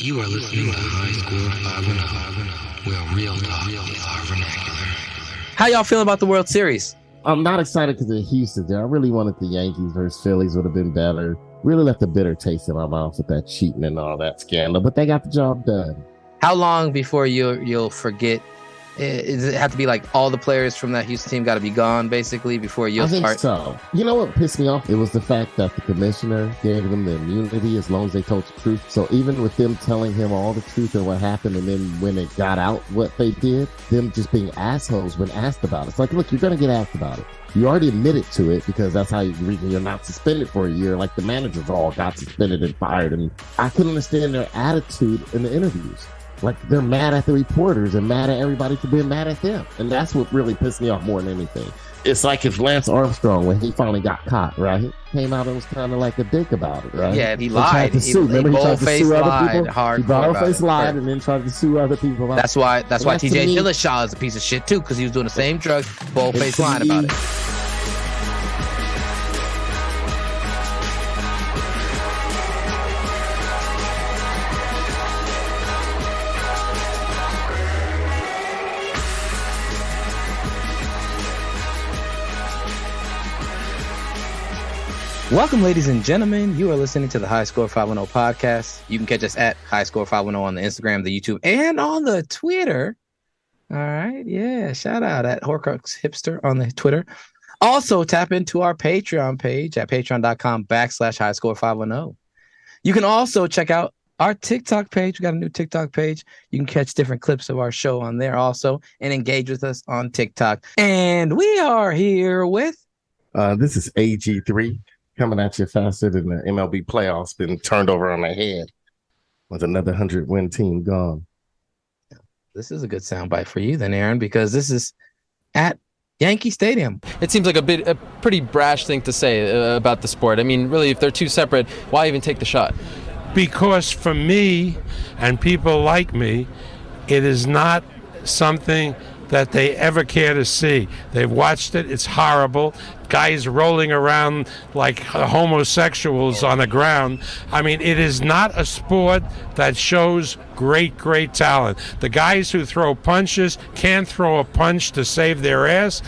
You are listening to High Score 510, where real talk is our vernacular. How y'all feel about the World Series? I'm not excited because of Houston there. I really wanted the Yankees versus Phillies would have been better. Really left a bitter taste in my mouth with that cheating and all that scandal, but they got the job done. How long before you'll forget? Does it have to be like all the players from that Houston team got to be gone, basically, before you'll start? I think so. You know what pissed me off? It was the fact that the commissioner gave them the immunity as long as they told the truth. So even with them telling him all the truth and what happened, and then when it got out what they did, them just being assholes when asked about it. It's like, look, you're going to get asked about it. You already admitted to it because that's how you're not suspended for a year. Like the managers all got suspended and fired. And I couldn't understand their attitude in the interviews. Like they're mad at the reporters and mad at everybody for being mad at them. And that's what really pissed me off more than anything. It's like if Lance Armstrong, when he finally got caught, right? He came out and was kind of like a dick about it, right? Yeah, he lied. He bold-faced lied. He bold-faced lied and then tried to sue other people. That's why TJ Dillashaw is a piece of shit too, because he was doing the same drug, bold-faced lying about it. Welcome, ladies and gentlemen. You are listening to the High Score 510 podcast. You can catch us at High Score 510 on the Instagram, the YouTube, and on the Twitter. All right. Yeah. Shout out at Horcrux Hipster on the Twitter. Also, tap into our Patreon page at patreon.com/High Score 510. You can also check out our TikTok page. We got a new TikTok page. You can catch different clips of our show on there also and engage with us on TikTok. And we are here with... This is AG3. Coming at you faster than the MLB playoffs been turned over on their head with another 100-win team gone. This is a good soundbite for you then, Aaron, because this is at Yankee Stadium. It seems like a pretty brash thing to say about the sport. I mean, really, if they're two separate, why even take the shot? Because for me and people like me, it is not something that they ever care to see. They've watched it. It's horrible. Guys rolling around like homosexuals on the ground. I mean, it is not a sport that shows great talent. The guys who throw punches can't throw a punch to save their ass.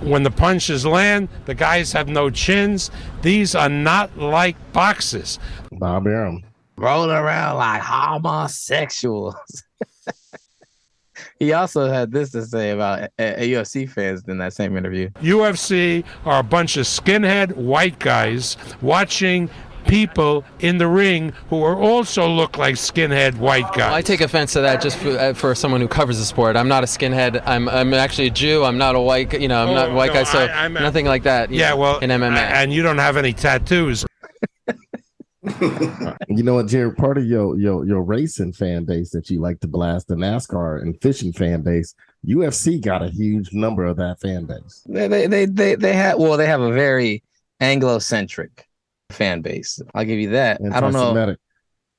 When the punches land, the guys have no chins. These are not like boxers. Bob Arum. Rolling around like homosexuals. He also had this to say about UFC fans in that same interview. UFC are a bunch of skinhead white guys watching people in the ring who are also look like skinhead white guys. I take offense to that just for someone who covers the sport. I'm not a skinhead. I'm actually a Jew. I'm not a white, I'm not a white guy, so nothing like that. Well, in MMA. And you don't have any tattoos. You know what, Jared? Part of your racing fan base that you like to blast, the NASCAR and fishing fan base, UFC got a huge number of that fan base. They have a very Anglo-centric fan base. I'll give you that. I don't know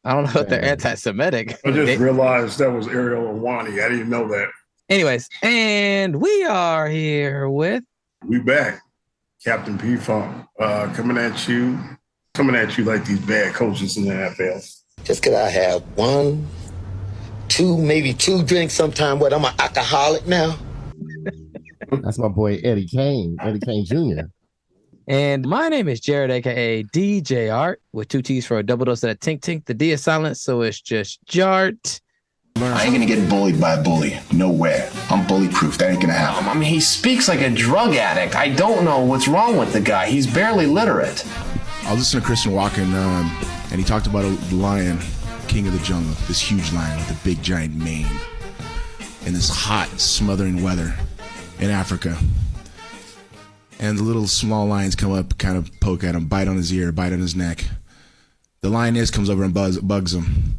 if they're anti-Semitic. I just realized that was Ariel Awani. I didn't know that. Anyways, and we are here with... We back. Captain P-Funk coming at you like these bad coaches in the NFL. Just because I have one, two, maybe two drinks sometime. I'm an alcoholic now. That's my boy Eddie Kane Jr. And my name is Jared, a.k.a. DJ Art, with two T's for a double dose of that tink tink. The D is silent, so it's just Jart. I ain't gonna get bullied by a bully. Nowhere. I'm bully proof. That ain't gonna happen. I mean, he speaks like a drug addict. I don't know what's wrong with the guy. He's barely literate. I was listening to Christian Walken, and he talked about a lion, king of the jungle, this huge lion with a big giant mane, in this hot, smothering weather in Africa. And the little small lions come up, kind of poke at him, bite on his ear, bite on his neck. The lioness comes over and bugs him.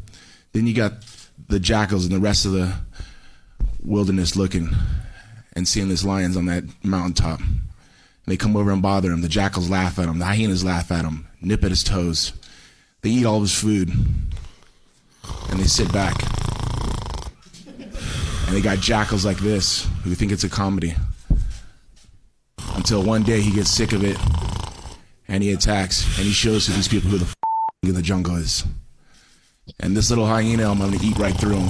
Then you got the jackals and the rest of the wilderness looking and seeing this lion's on that mountaintop. They come over and bother him. The jackals laugh at him. The hyenas laugh at him, nip at his toes. They eat all of his food, and they sit back. And they got jackals like this who think it's a comedy. Until one day he gets sick of it, and he attacks, and he shows to these people who the in the jungle is. And this little hyena, I'm going to eat right through him.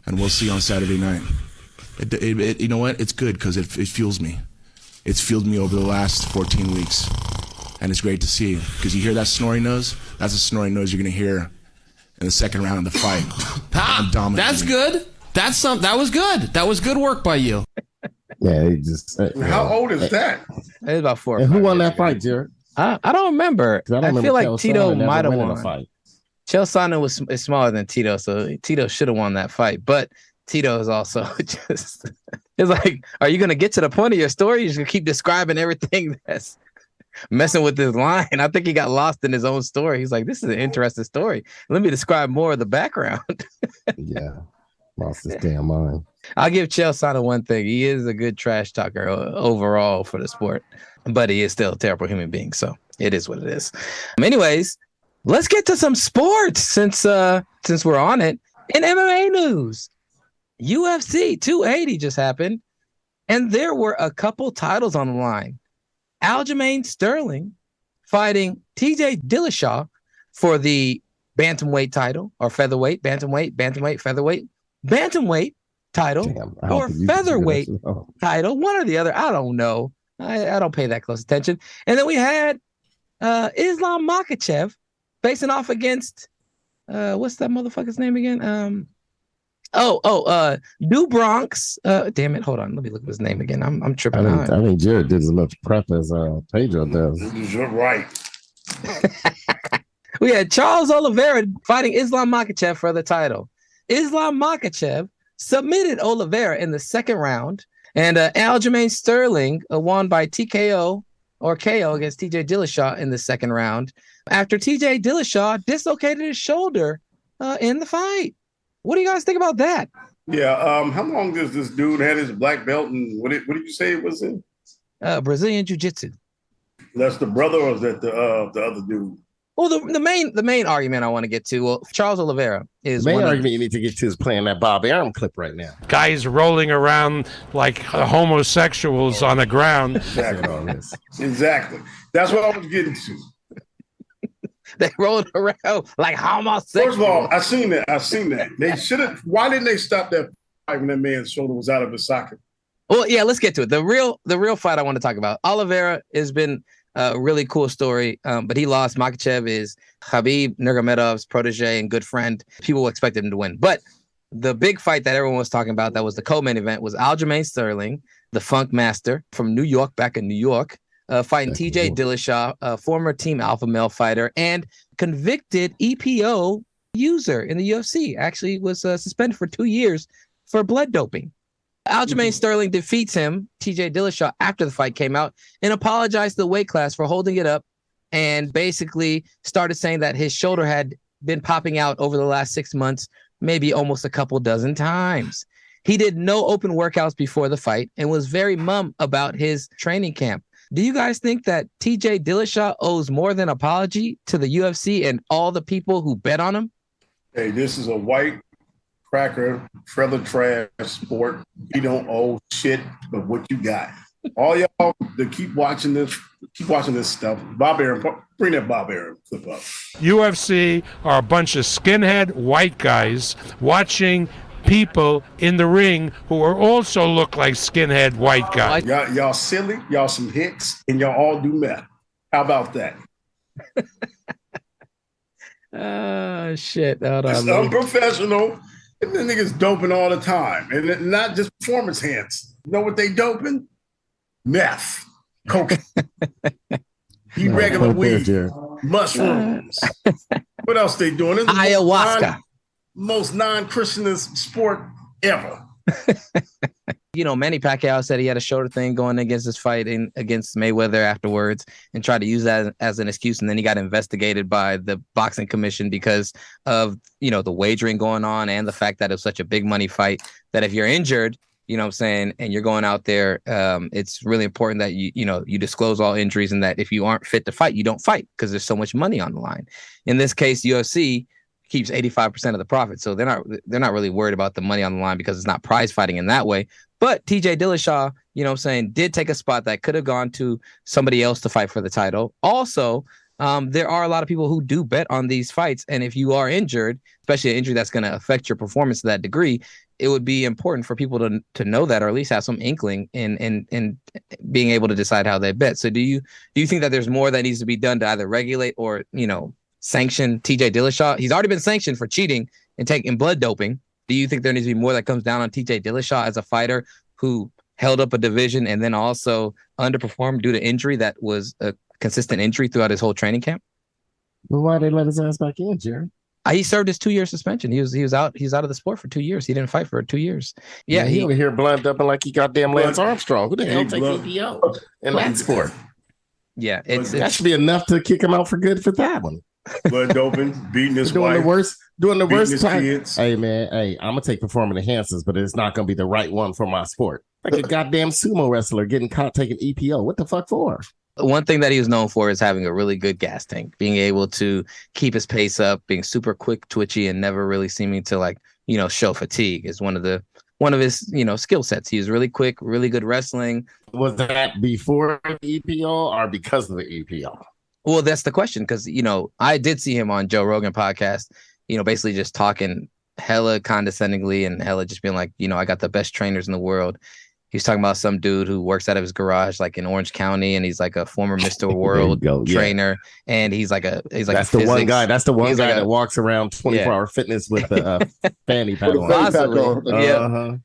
And we'll see on Saturday night. You know what? It's good because it fuels me. It's fueled me over the last 14 weeks. And it's great to see. Because you hear that snoring noise? That's a snoring noise you're going to hear in the second round of the fight. That's good. That was good. That was good work by you. Yeah, he just. How old is that? It's about 4. And who won that fight, Jared? I don't remember. I feel like Tito might have won. Chael Sonnen is smaller than Tito, so Tito should have won that fight. But Tito is also just. It's like, are you going to get to the point of your story? You're just going to keep describing everything that's messing with his line. I think he got lost in his own story. He's like, this is an interesting story. Let me describe more of the background. Yeah, lost his damn mind. I'll give Chael Sonnen one thing. He is a good trash talker overall for the sport, but he is still a terrible human being. So it is what it is. Anyways, let's get to some sports since we're on it. In MMA news, UFC 280 just happened, and there were a couple titles on the line. Aljamain Sterling fighting TJ Dillashaw for the bantamweight title, or featherweight, bantamweight, featherweight, bantamweight title, or featherweight title, one or the other. I don't know. I don't pay that close attention. And then we had Islam Makhachev facing off against what's that motherfucker's name again? New Bronx. Damn it, hold on. Let me look at his name again. I'm tripping. I think Jared did as much prep as Pedro does. You're right. We had Charles Oliveira fighting Islam Makhachev for the title. Islam Makhachev submitted Oliveira in the second round, and Aljamain Sterling won by TKO or KO against TJ Dillashaw in the second round after TJ Dillashaw dislocated his shoulder in the fight. What do you guys think about that? Yeah. How long does this dude had his black belt, and what did you say it was in? Brazilian Jiu-Jitsu. That's the brother, or is that the other dude? Well, the main argument I want to get to, well, Charles Oliveira is the main argument you need to get to is playing that Bob Arum clip right now. Guys rolling around like homosexuals on the ground. Exactly. That's what I was getting to. They rolled around like homosexuals. First of all, I seen that. They should have. Why didn't they stop that fight when that man's shoulder was out of his socket? Well, yeah, let's get to it. The real fight I want to talk about. Oliveira has been a really cool story, but he lost. Makhachev is Khabib Nurmagomedov's protege and good friend. People expected him to win, but the big fight that everyone was talking about that was the co-main event was Aljamain Sterling, the Funk Master from New York, back in New York, fighting TJ Dillashaw, a former Team Alpha Male fighter and convicted EPO user in the UFC. Actually was suspended for 2 years for blood doping. Aljamain Sterling defeats him, TJ Dillashaw, after the fight came out and apologized to the weight class for holding it up and basically started saying that his shoulder had been popping out over the last 6 months, maybe almost a couple dozen times. He did no open workouts before the fight and was very mum about his training camp. Do you guys think that TJ Dillashaw owes more than apology to the UFC and all the people who bet on him? Hey, this is a white cracker, trailer trash sport. You don't owe shit but what you got. All y'all that keep watching this stuff. Bob Arum, bring that Bob Arum clip up. UFC are a bunch of skinhead white guys watching people in the ring who are also look like skinhead white guys. Y'all silly, y'all some hicks, and y'all all do meth. How about that? Shit. It's unprofessional. And the niggas doping all the time. And not just performance enhanced. You know what they doping? Meth. Cocaine. Regular weed. Mushrooms. What else they doing? This is ayahuasca. Most non-Christianist sport ever. You know, Manny Pacquiao said he had a shoulder thing going against his fight against Mayweather afterwards and tried to use that as an excuse. And then he got investigated by the boxing commission because of, you know, the wagering going on and the fact that it was such a big money fight that if you're injured, you know what I'm saying, and you're going out there, it's really important that you disclose all injuries and that if you aren't fit to fight, you don't fight because there's so much money on the line. In this case, UFC keeps 85% of the profit. So they're not really worried about the money on the line because it's not prize fighting in that way. But TJ Dillashaw, you know what I'm saying, did take a spot that could have gone to somebody else to fight for the title. Also, there are a lot of people who do bet on these fights. And if you are injured, especially an injury that's going to affect your performance to that degree, it would be important for people to know that, or at least have some inkling in being able to decide how they bet. So do you think that there's more that needs to be done to either regulate or, sanction TJ Dillashaw? He's already been sanctioned for cheating and taking blood doping. Do you think there needs to be more that comes down on TJ Dillashaw as a fighter who held up a division and then also underperformed due to injury that was a consistent injury throughout his whole training camp? Well, why they let his ass back in, Jerry? He served his 2-year suspension. He was out. He's out of the sport for 2 years. He didn't fight for 2 years. Yeah, he over here blood dumping like he goddamn Lance Armstrong. Who the hell takes EPO in that sport? Yeah, that should be enough to kick him out for good for that one. Blood doping, beating his wife, doing the worst time. Kids. Hey man, I'm gonna take performance enhancers, but it's not gonna be the right one for my sport. Like a goddamn sumo wrestler getting caught taking EPO. What the fuck for? One thing that he was known for is having a really good gas tank, being able to keep his pace up, being super quick, twitchy, and never really seeming to show fatigue is one of his skill sets. He was really quick, really good wrestling. Was that before the EPO or because of the EPO? Well, that's the question, because I did see him on Joe Rogan podcast, basically just talking hella condescendingly and hella just being like, I got the best trainers in the world. He was talking about some dude who works out of his garage, like in Orange County, and he's like a former Mr. World trainer, and he's like that's the one guy. That's the one guy that walks around 24-hour fitness with the fanny pack on. Possibly, yeah.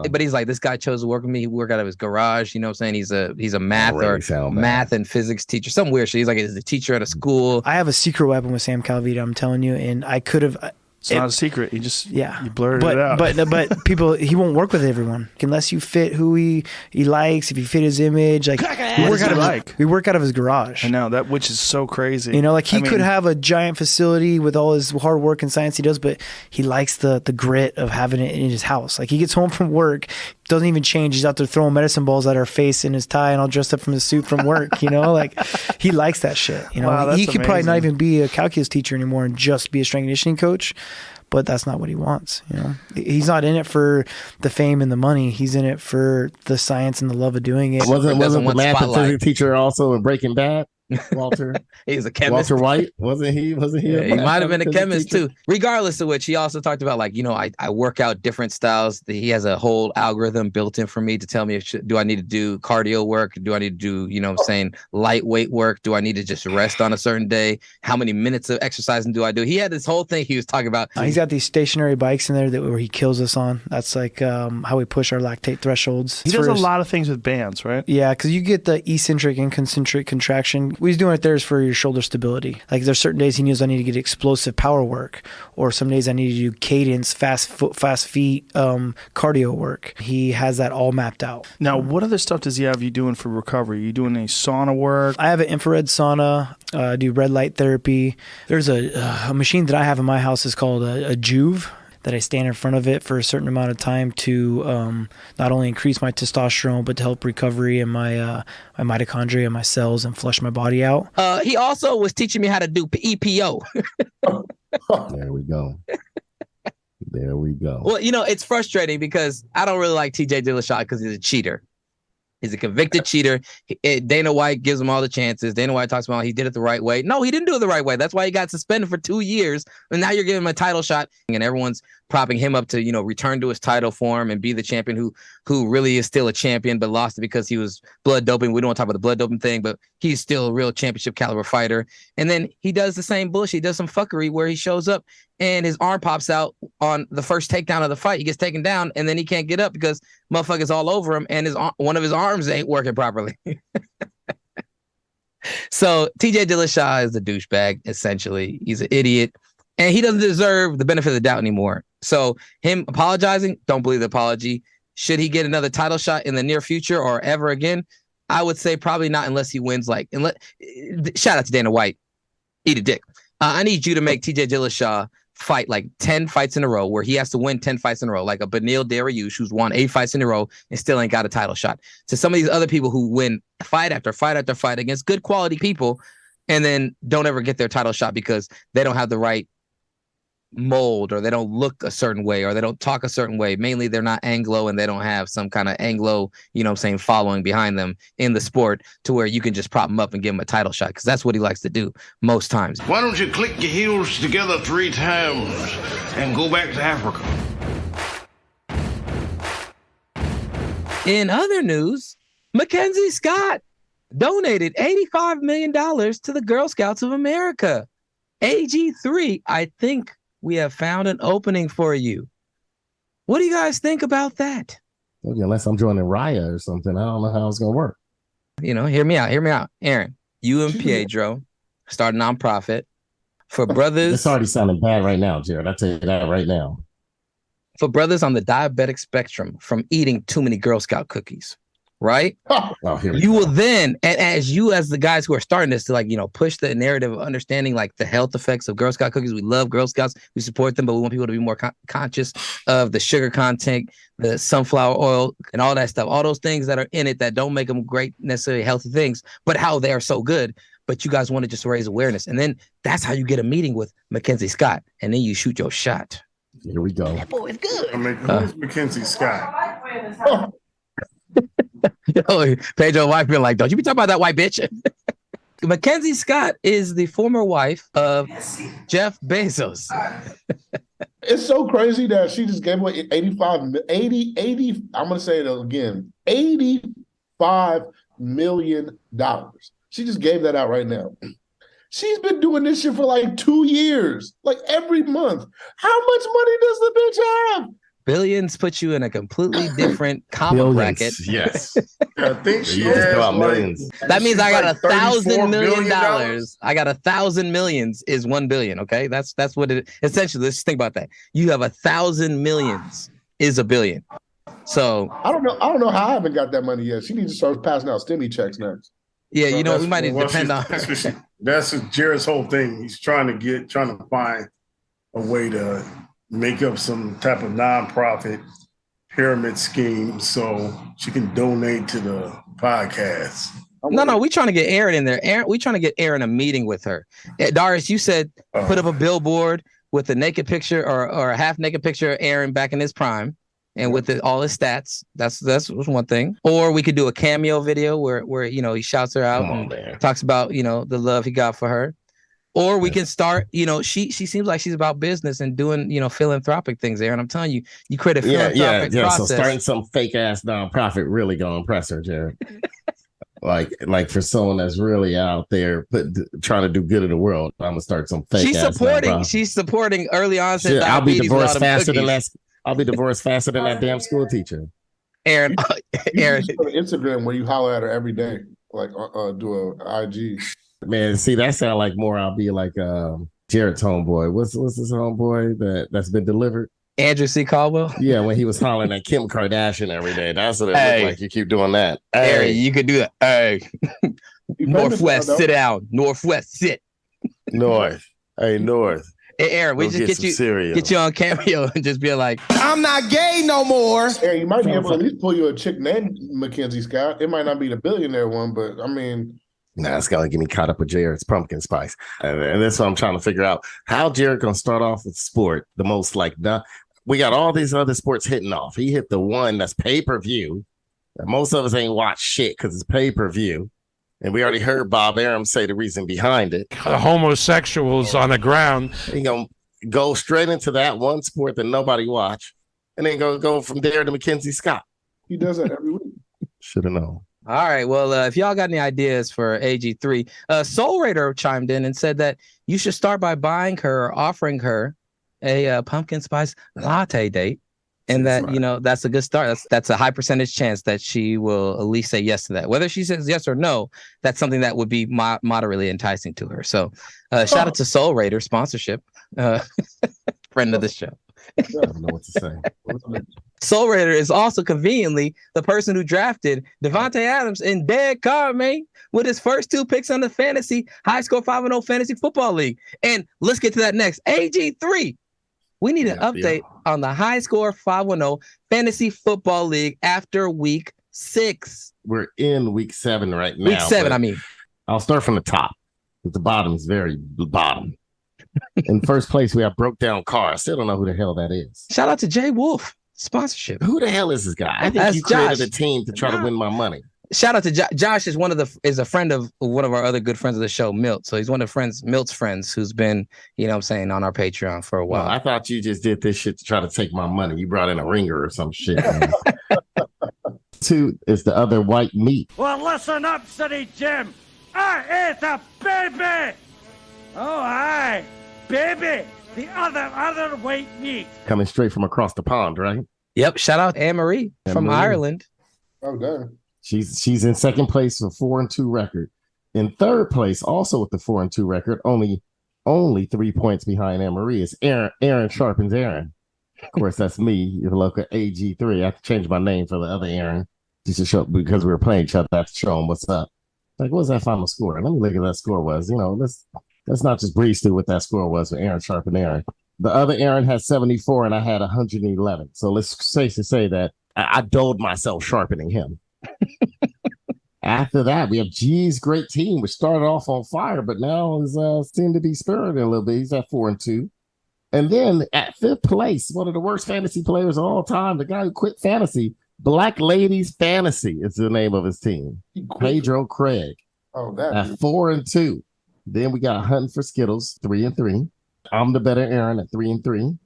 But he's like, this guy chose to work with me. He worked out of his garage. You know what I'm saying? He's a math and physics teacher, some weird shit. He's like, he's a teacher at a school. I have a secret weapon with Sam Calvita, I'm telling you, and I could have. It's not a secret. You just you blurted it out. But people, he won't work with everyone unless you fit who he likes. If you fit his image, like we work out of his garage. I know that, which is so crazy. He could have a giant facility with all his hard work and science he does, but he likes the grit of having it in his house. Like he gets home from work, doesn't even change. He's out there throwing medicine balls at our face in his tie and all dressed up from his suit from work. Like he likes that shit. Wow, he could probably not even be a calculus teacher anymore and just be a strength and conditioning coach. But that's not what he wants. He's not in it for the fame and the money. He's in it for the science and the love of doing it. Wasn't the math and physics teacher also in Breaking Bad? Walter. He's a chemist. Walter White, wasn't he? Yeah, he might have been a chemist too. Regardless of which, he also talked about I work out different styles. He has a whole algorithm built in for me to tell me do I need to do cardio work? Do I need to do lightweight work? Do I need to just rest on a certain day? How many minutes of exercising do I do? He had this whole thing he was talking about. He's got these stationary bikes in there where he kills us on. That's like how we push our lactate thresholds. He does a lot of things with bands, right? Yeah, because you get the eccentric and concentric contraction. What he's doing right there is for your shoulder stability. Like there's certain days he knows I need to get explosive power work, or some days I need to do cadence, fast feet, cardio work. He has that all mapped out. Now, what other stuff does he have you doing for recovery? Are you doing any sauna work? I have an infrared sauna. I do red light therapy. There's a machine that I have in my house is called a Juve, that I stand in front of it for a certain amount of time to not only increase my testosterone, but to help recovery in my mitochondria and my cells and flush my body out. He also was teaching me how to do EPO. There we go. There we go. Well, it's frustrating because I don't really like TJ Dillashaw because he's a cheater. He's a convicted cheater. Dana White gives him all the chances. Dana White talks about he did it the right way. No, he didn't do it the right way. That's why he got suspended for 2 years. And now you're giving him a title shot. And everyone's propping him up to, return to his title form and be the champion who really is still a champion, but lost it because he was blood doping. We don't want to talk about the blood doping thing, but he's still a real championship caliber fighter. And then he does the same bullshit. He does some fuckery where he shows up and his arm pops out on the first takedown of the fight. He gets taken down and then he can't get up because motherfuckers all over him and one of his arms ain't working properly. So TJ Dillashaw is a douchebag, essentially. He's an idiot. And he doesn't deserve the benefit of the doubt anymore. So him apologizing, don't believe the apology. Should he get another title shot in the near future or ever again? I would say probably not unless he wins. Shout out to Dana White. Eat a dick. I need you to make TJ Dillashaw fight 10 fights in a row where he has to win 10 fights in a row, like a Beneil Dariush who's won 8 fights in a row and still ain't got a title shot. To some of these other people who win fight after fight after fight against good quality people and then don't ever get their title shot because they don't have the right mold, or they don't look a certain way, or they don't talk a certain way. Mainly they're not Anglo, and they don't have some kind of Anglo, following behind them in the sport to where you can just prop them up and give him a title shot, because that's what he likes to do most times. Why don't you click your heels together 3 times and go back to Africa? In other news, Mackenzie Scott donated $85 million to the Girl Scouts of America. AG3, I think we have found an opening for you. What do you guys think about that? Okay, unless I'm joining Raya or something, I don't know how it's gonna work. Hear me out. Aaron, you and Pietro start a nonprofit for brothers. It's already sounding bad right now, Jared. I'll tell you that right now. For brothers on the diabetic spectrum from eating too many Girl Scout cookies. Right? You will then, as the guys who are starting this to push the narrative of understanding the health effects of Girl Scout cookies. We love Girl Scouts, we support them, but we want people to be more conscious of the sugar content, the sunflower oil, and all that stuff. All those things that are in it that don't make them great, necessarily healthy things, but how they are so good. But you guys want to just raise awareness, and then that's how you get a meeting with Mackenzie Scott, and then you shoot your shot. Here we go. That boy is good. Who's Mackenzie Scott? Pedro's wife been like, don't you be talking about that white bitch. Mackenzie Scott is the former wife of Jeff Bezos. It's so crazy that she just gave away 80, I'm going to say it again, $85 million. She just gave that out right now. She's been doing this shit for 2 years, every month. How much money does the bitch have? Billions put you in a completely different comma bracket. Yes. I think she has millions. That means I got $1,000 million. $billion. I got 1,000 millions is 1 billion. Okay, that's what it essentially. Let's think about that. You have 1,000 millions is $1 billion. So I don't know how I haven't got that money yet. She needs to start passing out stimmy checks next. Yeah, we might need to depend on her. That's Jared's whole thing. He's trying to find a way to make up some type of nonprofit pyramid scheme so she can donate to the podcast. No, we trying to get Aaron in there. We trying to get Aaron a meeting with her. Darius, you said put up a billboard with a naked picture or a half naked picture of Aaron back in his prime, and with all his stats. That's one thing. Or we could do a cameo video where he shouts her out and talks about the love he got for her. Or we can start, she seems like she's about business and doing, philanthropic things, Aaron. I'm telling you, you create a philanthropic process. So starting some fake ass nonprofit really gonna impress her, Jared. like for someone that's really out there trying to do good in the world, I'm gonna start some fake. She's supporting early onset diabetes. I'll be divorced faster than that. I'll be divorced faster than that damn school teacher. Aaron, Aaron, Instagram where you holler at her every day, do a IG. Man, see, that sound like more. I'll be like Jared's homeboy. What's his homeboy that's been delivered? Andrew C. Caldwell. Yeah, when he was hollering at Kim Kardashian every day. That's what it looked like. You keep doing that. Aaron, you could do that. Hey, Northwest, sit down. Northwest, sit. North. Hey, North. Hey, Aaron, we just get you on Cameo and just be like, I'm not gay no more. Aaron, you might be able to at least pull you a chick named Mackenzie Scott. It might not be the billionaire one, but I mean. Nah, it's gonna get me caught up with Jared's pumpkin spice, and that's what I'm trying to figure out. How Jared gonna start off with sport? The most we got all these other sports hitting off. He hit the one that's pay-per-view. Most of us ain't watched shit because it's pay-per-view, and we already heard Bob Arum say the reason behind it. The homosexuals on the ground. He gonna go straight into that one sport that nobody watch, and then go from there to Mackenzie Scott. He does that every week. Should have known. All right. Well, if y'all got any ideas for AG3, Soul Raider chimed in and said that you should start by buying her or offering her a pumpkin spice latte date. And that, that's a good start. That's a high percentage chance that she will at least say yes to that. Whether she says yes or no, that's something that would be moderately enticing to her. So shout out to Soul Raider sponsorship, friend of the show. I don't know what to say. Soul Raider is also conveniently the person who drafted Devontae Adams in dead card, man, with his first 2 picks on the High Score 5-0 Fantasy Football League. And let's get to that next. AG3, we need an update on the High Score 5-0 Fantasy Football League after week 6. We're in week 7 right now. Week 7, I mean. I'll start from the top. The bottom is very bottom. In first place, we have Broke Down Car. I still don't know who the hell that is. Shout out to Jay Wolf sponsorship. Who the hell is this guy? I think That's you created Josh. a team to try to win my money. Shout out to Josh. Is a friend of one of our other good friends of the show, Milt. So he's one of Milt's friends who's been, you know what I'm saying, on our Patreon for a while. Well, I thought you just did this shit to try to take my money. You brought in a ringer or some shit. 2 is the other white meat. Well, listen up, City Jim. I ate a baby. Oh, hi, baby. The other white meat. Coming straight from across the pond, right? Yep. Shout out Anne-Marie from Ireland. Oh, damn. She's in second place with 4-2 record. In third place, also with the 4-2 record, only 3 points behind Anne-Marie is Aaron Sharpens Aaron. Of course, that's me, your local AG3. I have to change my name for the other Aaron just to show, because we were playing each other. I have to show him what's up. Like, what's that final score? Let me look at that score was. You know, let's not just breeze through what that score was for Aaron Sharpen Aaron. The other Aaron had 74 and I had 111. So let's say that I doled myself sharpening him. After that, we have G's great team, which started off on fire, but now is seemed to be spurring a little bit. He's at 4-2. And then at fifth place, one of the worst fantasy players of all time, the guy who quit fantasy, Black Ladies Fantasy is the name of his team. Pedro Craig. Oh, that at 4-2. Then we got Hunting for Skittles, 3-3. I'm the better Aaron at 3-3.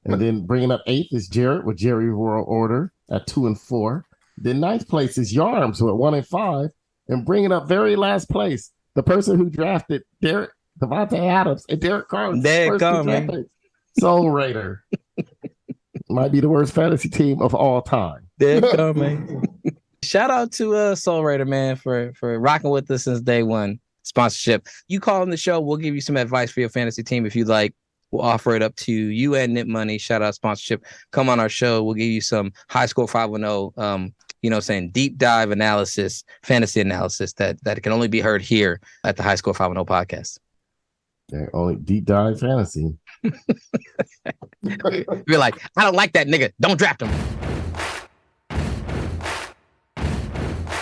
And then bringing up 8th is Jared with Jerry World Order at 2-4. Then 9th place is Yarms with 1-5. And bringing up very last place, the person who drafted Devontae Adams and Derek Carlin. There it comes, man. Soul Raider. Might be the worst fantasy team of all time. There it comes, man. Shout out to Soul Raider, man, for rocking with us since day one. Sponsorship. You call on the show, we'll give you some advice for your fantasy team if you'd like. We'll offer it up to you and Nip Money. Shout out sponsorship. Come on our show. We'll give you some High Score 510, deep dive analysis, fantasy analysis that can only be heard here at the High Score 510 podcast. Yeah, only deep dive fantasy. You're like, I don't like that nigga. Don't draft him.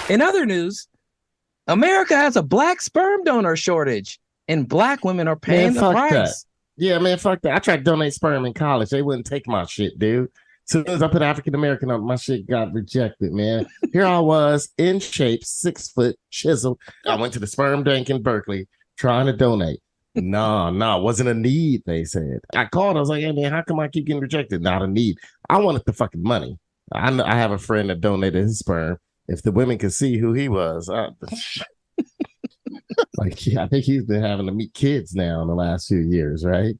In other news, America has a black sperm donor shortage, and black women are paying the price. That. Yeah, man, fuck that. I tried to donate sperm in college. They wouldn't take my shit, dude. As soon as I put African American on, my shit got rejected, man. Here I was, in shape, 6 foot, chiseled. I went to the sperm bank in Berkeley trying to donate. No, wasn't a need, they said. I called, I was like, hey, man, how come I keep getting rejected? Not a need. I wanted the fucking money. I have a friend that donated his sperm. If the women could see who he was, I think he's been having to meet kids now in the last few years, right?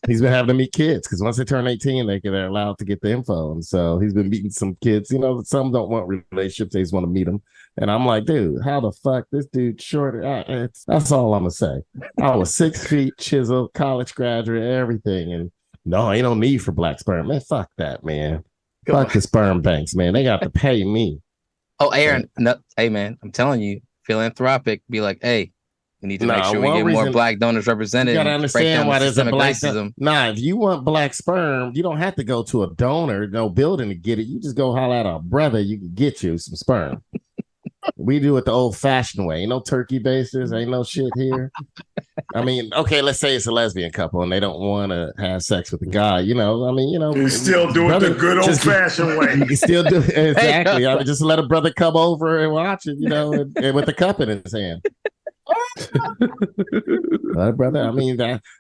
He's been having to meet kids because once they turn 18, they're allowed to get the info. And so he's been meeting some kids. You know, some don't want relationships. They just want to meet them. And I'm like, dude, how the fuck this dude short? That's all I'm going to say. I was 6 feet, chiseled, college graduate, everything. And no, ain't no need for black sperm. Man, fuck that, man. Fuck the sperm banks, man. They got to pay me. Oh, Aaron, no, hey, man, I'm telling you, philanthropic, be like, hey, we need to make sure we get more black donors represented. You gotta understand why there's a black racism. If you want black sperm, you don't have to go to a donor, no building to get it. You just go holler at a brother, you can get you some sperm. We do it the old-fashioned way. Ain't no turkey basters, ain't no shit here. I mean, okay, let's say it's a lesbian couple and they don't want to have sex with the guy. You still do it the good old-fashioned way. You can still do it exactly. I mean, just let a brother come over and watch it, and with a cup in his hand. Brother, I mean,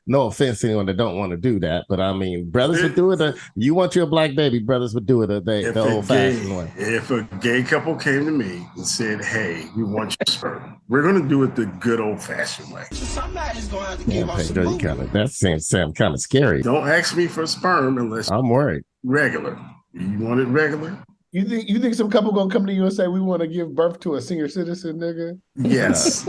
no offense to anyone that don't want to do that, but I mean, brothers would do it. You want your black baby, brothers would do it the old-fashioned way. If a gay couple came to me and said, "Hey, we want your sperm," we're going to do it the good old-fashioned way. Somebody's going to have to give us some that seems kind of scary. Don't ask me for sperm unless I'm worried. Regular. You want it regular? You think some couple gonna come to you and say we want to give birth to a senior citizen, nigga? Yes.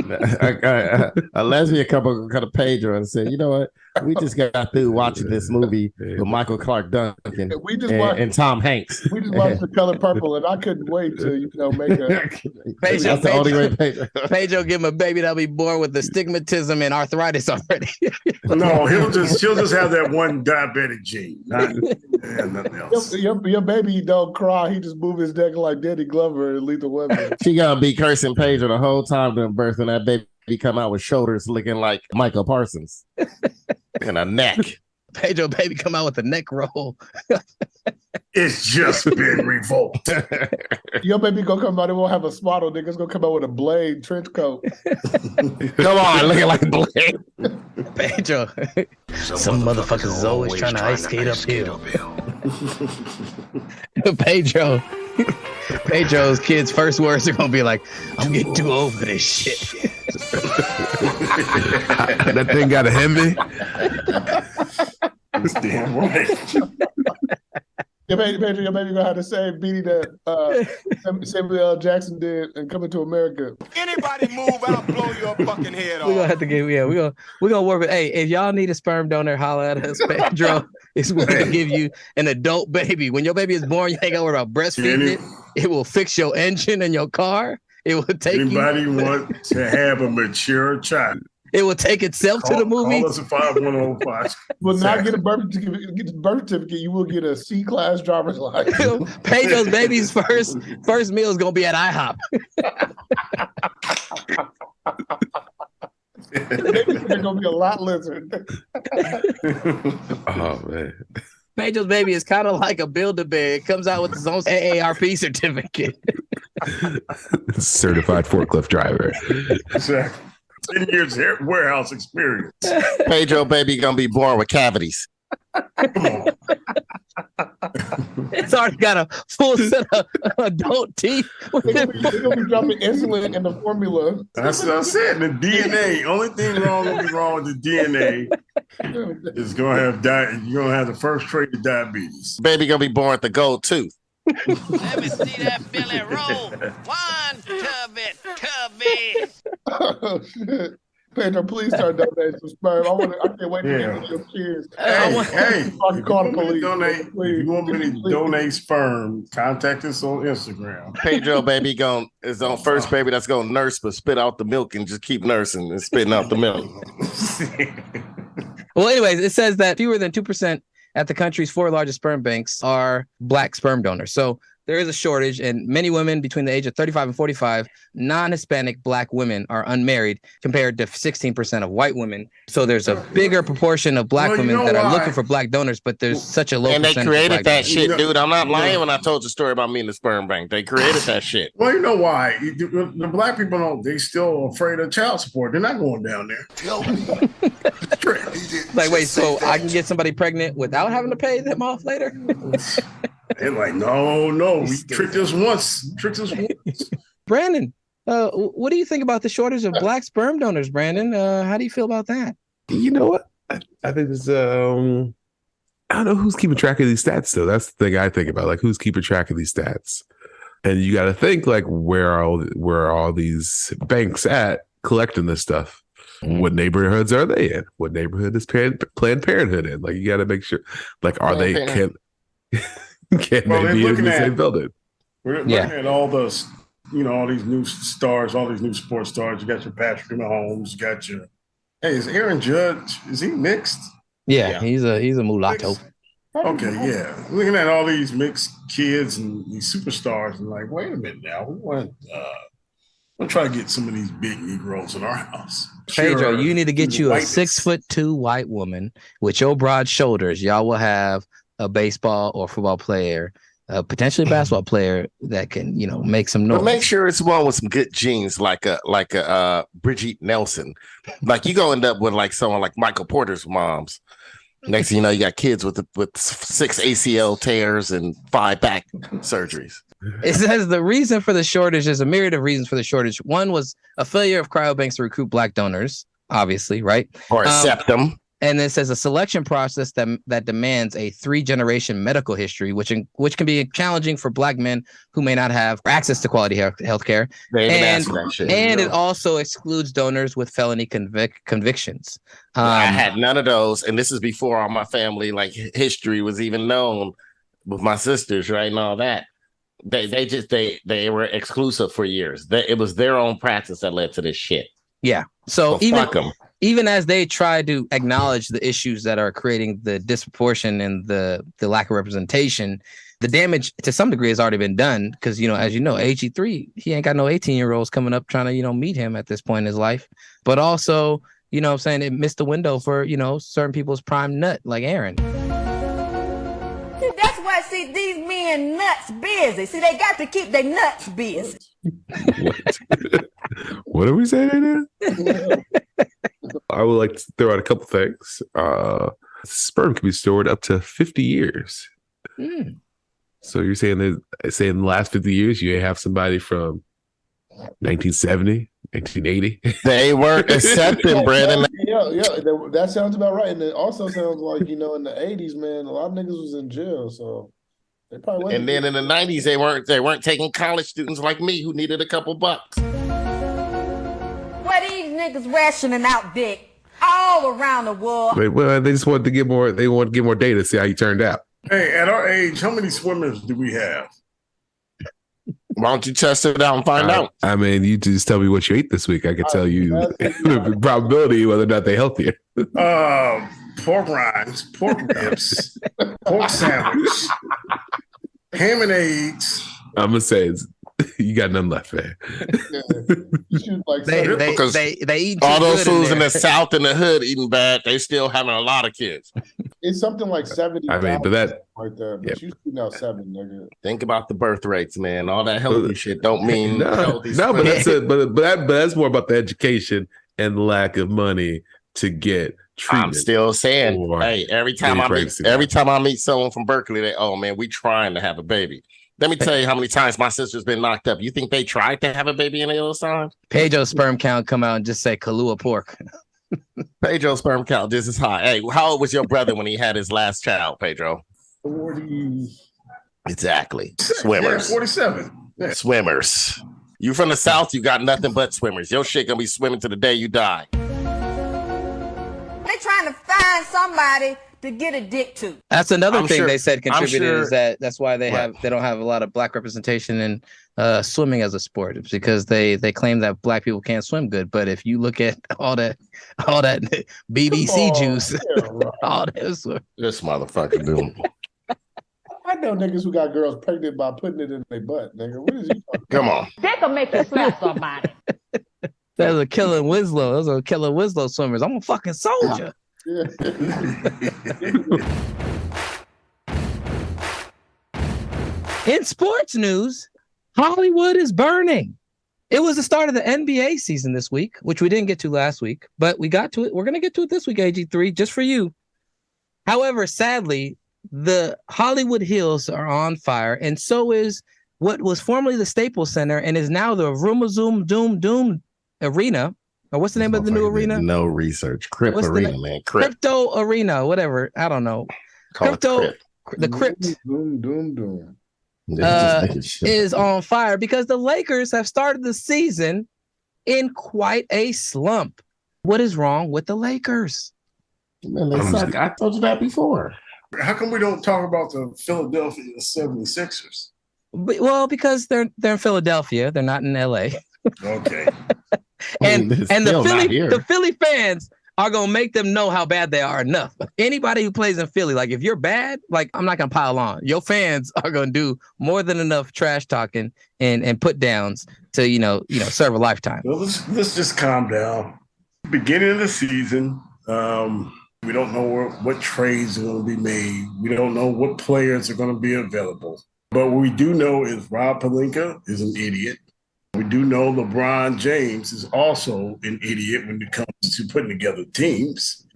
A lesbian couple got a Pedro and said, you know what? We just got through watching this movie with Michael Clark Duncan and Tom Hanks. We just watched The Color Purple, and I couldn't wait to make a. That's the only way. Pedro give him a baby that'll be born with astigmatism and arthritis already. No, she'll just have that one diabetic gene, nothing else. Your baby don't cry. He just move his neck like Danny Glover in Lethal Weapon. She gonna be cursing Pedro the whole time during birth, and that baby come out with shoulders looking like Michael Parsons. And a neck. Pedro baby come out with a neck roll. It's just been revoked. Your baby gonna come out, it won't have a swaddle, nigga's gonna come out with a blade trench coat. Come on, looking like Blade. Pedro. Some motherfuckers is always trying to ice skate uphill. Pedro's kids' first words are gonna be like, I'm getting too old for this shit. That thing got a Hemi. That's damn right. Your baby gonna have the same beating that Samuel L. Jackson did in Coming to America. Anybody move, I'll blow your fucking head off. We're gonna have to get, we're gonna work with, hey, if y'all need a sperm donor, holler at us. Pedro is willing to give you an adult baby. When your baby is born, you ain't gotta worry about breastfeeding it. It will fix your engine and your car. It will take Anybody want to have a mature child? It will take itself to the movie. Call us at 510-5. Will not get a birth certificate. Get the birth certificate. You will get a C-class driver's license. Pedro's baby's first meal is gonna be at IHOP. They're gonna be a lot lizard. Oh man. Pedro's baby is kind of like a Build-A-Bear. It comes out with its own AARP certificate. Certified forklift driver. Exactly. 10 years warehouse experience. Pedro baby gonna be born with cavities. It's already got a full set of adult teeth. They're gonna be dropping insulin in the formula. That's what I said. The DNA. Only thing gonna be wrong with the DNA is gonna have you're gonna have the first trait of diabetes. Baby gonna be born with the gold tooth. Let me see that Billy roll. One tubby. Oh shit. Pedro, please start donating some sperm. I can't wait to get your kids. Hey, I can call the police. If you want me to donate sperm, contact us on Instagram. Pedro baby is on first baby that's gonna nurse but spit out the milk and just keep nursing and spitting out the milk. Well, anyways, it says that fewer than 2% at the country's 4 largest sperm banks are Black sperm donors. So there is a shortage, and many women between the age of 35 and 45, non-Hispanic Black women are unmarried compared to 16% of white women. So there's a bigger proportion of Black women that are looking for Black donors, but there's such a low percentage. And they created that shit, dude. I'm not lying know. when I told the story about me in the sperm bank. They created that shit. Well, you know why? The Black people they still afraid of child support. They're not going down there. Like, wait, so I can get somebody pregnant without having to pay them off later? They're like, no, we tricked us once. Brandon, what do you think about the shortage of Black sperm donors, Brandon? How do you feel about that? You know what? I think this. I don't know who's keeping track of these stats, though. That's the thing I think about. Like, who's keeping track of these stats? And you got to think, like, where are all these banks at collecting this stuff? What neighborhoods are they in? What neighborhood is Planned Parenthood in? Like, you got to make sure. Like, are they can they be in the same building? We're looking at all those, all these new stars, all these new sports stars. You got your Patrick Mahomes. You got your. Hey, is Aaron Judge? Is he mixed? Yeah. He's a mulatto. Mixed. Okay, yeah. Looking at all these mixed kids and these superstars, and like, wait a minute now, we want. We'll try to get some of these big Negroes in our house. Pedro, you need to get you a 6'2" white woman with your broad shoulders. Y'all will have a baseball or football player, potentially a basketball player that can, make some noise. But make sure it's one with some good genes, like a Brigitte Nelson. Like you gonna end up with like someone like Michael Porter's moms. Next thing you know, you got kids with 6 ACL tears and 5 back surgeries. It says the reason for the shortage is a myriad of reasons for the shortage. One was a failure of cryobanks to recruit Black donors, obviously, right? Or accept them. And it says a selection process that demands a 3-generation medical history, which can be challenging for Black men who may not have access to quality health care. And it also excludes donors with felony convictions. I had none of those, and this is before all my family history was even known with my sisters, right, and all that. They were exclusive for years. It was their own practice that led to this shit. Yeah. So even as they try to acknowledge the issues that are creating the disproportion and the lack of representation, the damage to some degree has already been done because, as you know, AG3, he ain't got no 18-year-olds coming up trying to, meet him at this point in his life. But also, you know what I'm saying, it missed the window for, you know, certain people's prime nut, like Aaron. See, that's why, see, these men nuts busy. See, they got to keep their nuts busy. What are we saying right now? I would like to throw out a couple things. Sperm can be stored up to 50 years. Mm. So you're saying that, in the last 50 years, you have somebody from 1970, 1980? They weren't accepting, Brandon. Yeah, that sounds about right. And it also sounds like, you know, in the 80s, man, a lot of niggas was in jail, so they probably wasn't. And then in the 90s, they weren't taking college students like me who needed a couple bucks. Where these niggas rationing out dick all around the world. They just wanted to get more. They wanted to get more data to see how he turned out. Hey, at our age, how many swimmers do we have? Why don't you test it out and find out? I mean, you just tell me what you ate this week. I can tell you the probability whether or not they're healthier. Pork rinds, pork ribs, pork sandwich, ham and eggs. I'm gonna say you got none left, man. They eat all those foods in the South and the hood eating bad. They still having a lot of kids. It's something like 70. I mean, but that right there. But you now 7, nigga. Think about the birth rates, man. All that healthy shit don't mean healthy. No, but that's more about the education and the lack of money to get treatment. I'm still saying, hey, every time I meet someone from Berkeley, they, oh man, we trying to have a baby. Let me tell you how many times my sister's been knocked up. You think they tried to have a baby in the other side? Pedro's sperm count come out and just say Kahlua pork. Pedro's sperm count just as high. Hey, how old was your brother when he had his last child, Pedro? 40. Exactly. Swimmers. Yeah, 47. Yeah. Swimmers. You from the South, you got nothing but swimmers. Your shit gonna be swimming to the day you die. They trying to find somebody to get a dick to. That's another thing they said contributed is that's why they don't have a lot of black representation in swimming as a sport. It's because they claim that black people can't swim good. But if you look at all that BBC juice, all that this motherfucker doing. I know niggas who got girls pregnant by putting it in their butt, nigga. What is he talking about? Come on. They can make you slap somebody. Those are Killer Winslow. Those are Killer Winslow swimmers. I'm a fucking soldier. In sports news, Hollywood is burning. It was the start of the NBA season this week, which we didn't get to last week, but we got to it. We're going to get to it this week, AG3, just for you. However, sadly, the Hollywood Hills are on fire, and so is what was formerly the Staples Center and is now the Rumazoom Doom Arena. Or what's the name of the new arena? No research. Crypt Arena, man. Crypto Arena, whatever. I don't know. The Crypt. Doom. Is on fire because the Lakers have started the season in quite a slump. What is wrong with the Lakers? Man, they suck. I told you that before. How come we don't talk about the Philadelphia 76ers? Well, because they're in Philadelphia. They're not in LA. Okay. And the Philly fans are gonna make them know how bad they are enough. Anybody who plays in Philly, like if you're bad, like I'm not gonna pile on. Your fans are gonna do more than enough trash talking and put downs to serve a lifetime. Well, let's just calm down. Beginning of the season, we don't know what trades are going to be made. We don't know what players are going to be available. But what we do know is Rob Pelinka is an idiot. We do know LeBron James is also an idiot when it comes to putting together teams.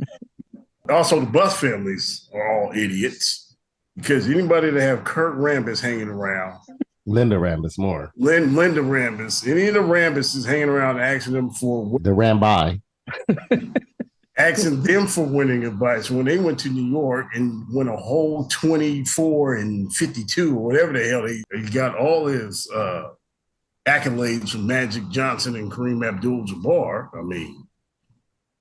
Also, the Buss families are all idiots because anybody that have Kurt Rambis hanging around. Linda Rambis more. Linda Rambis. Any of the Rambis is hanging around asking them for the Rambi. Asking them for winning advice when they went to New York and won a whole 24-52 or whatever the hell he got all his accolades from Magic Johnson and Kareem Abdul-Jabbar. I mean,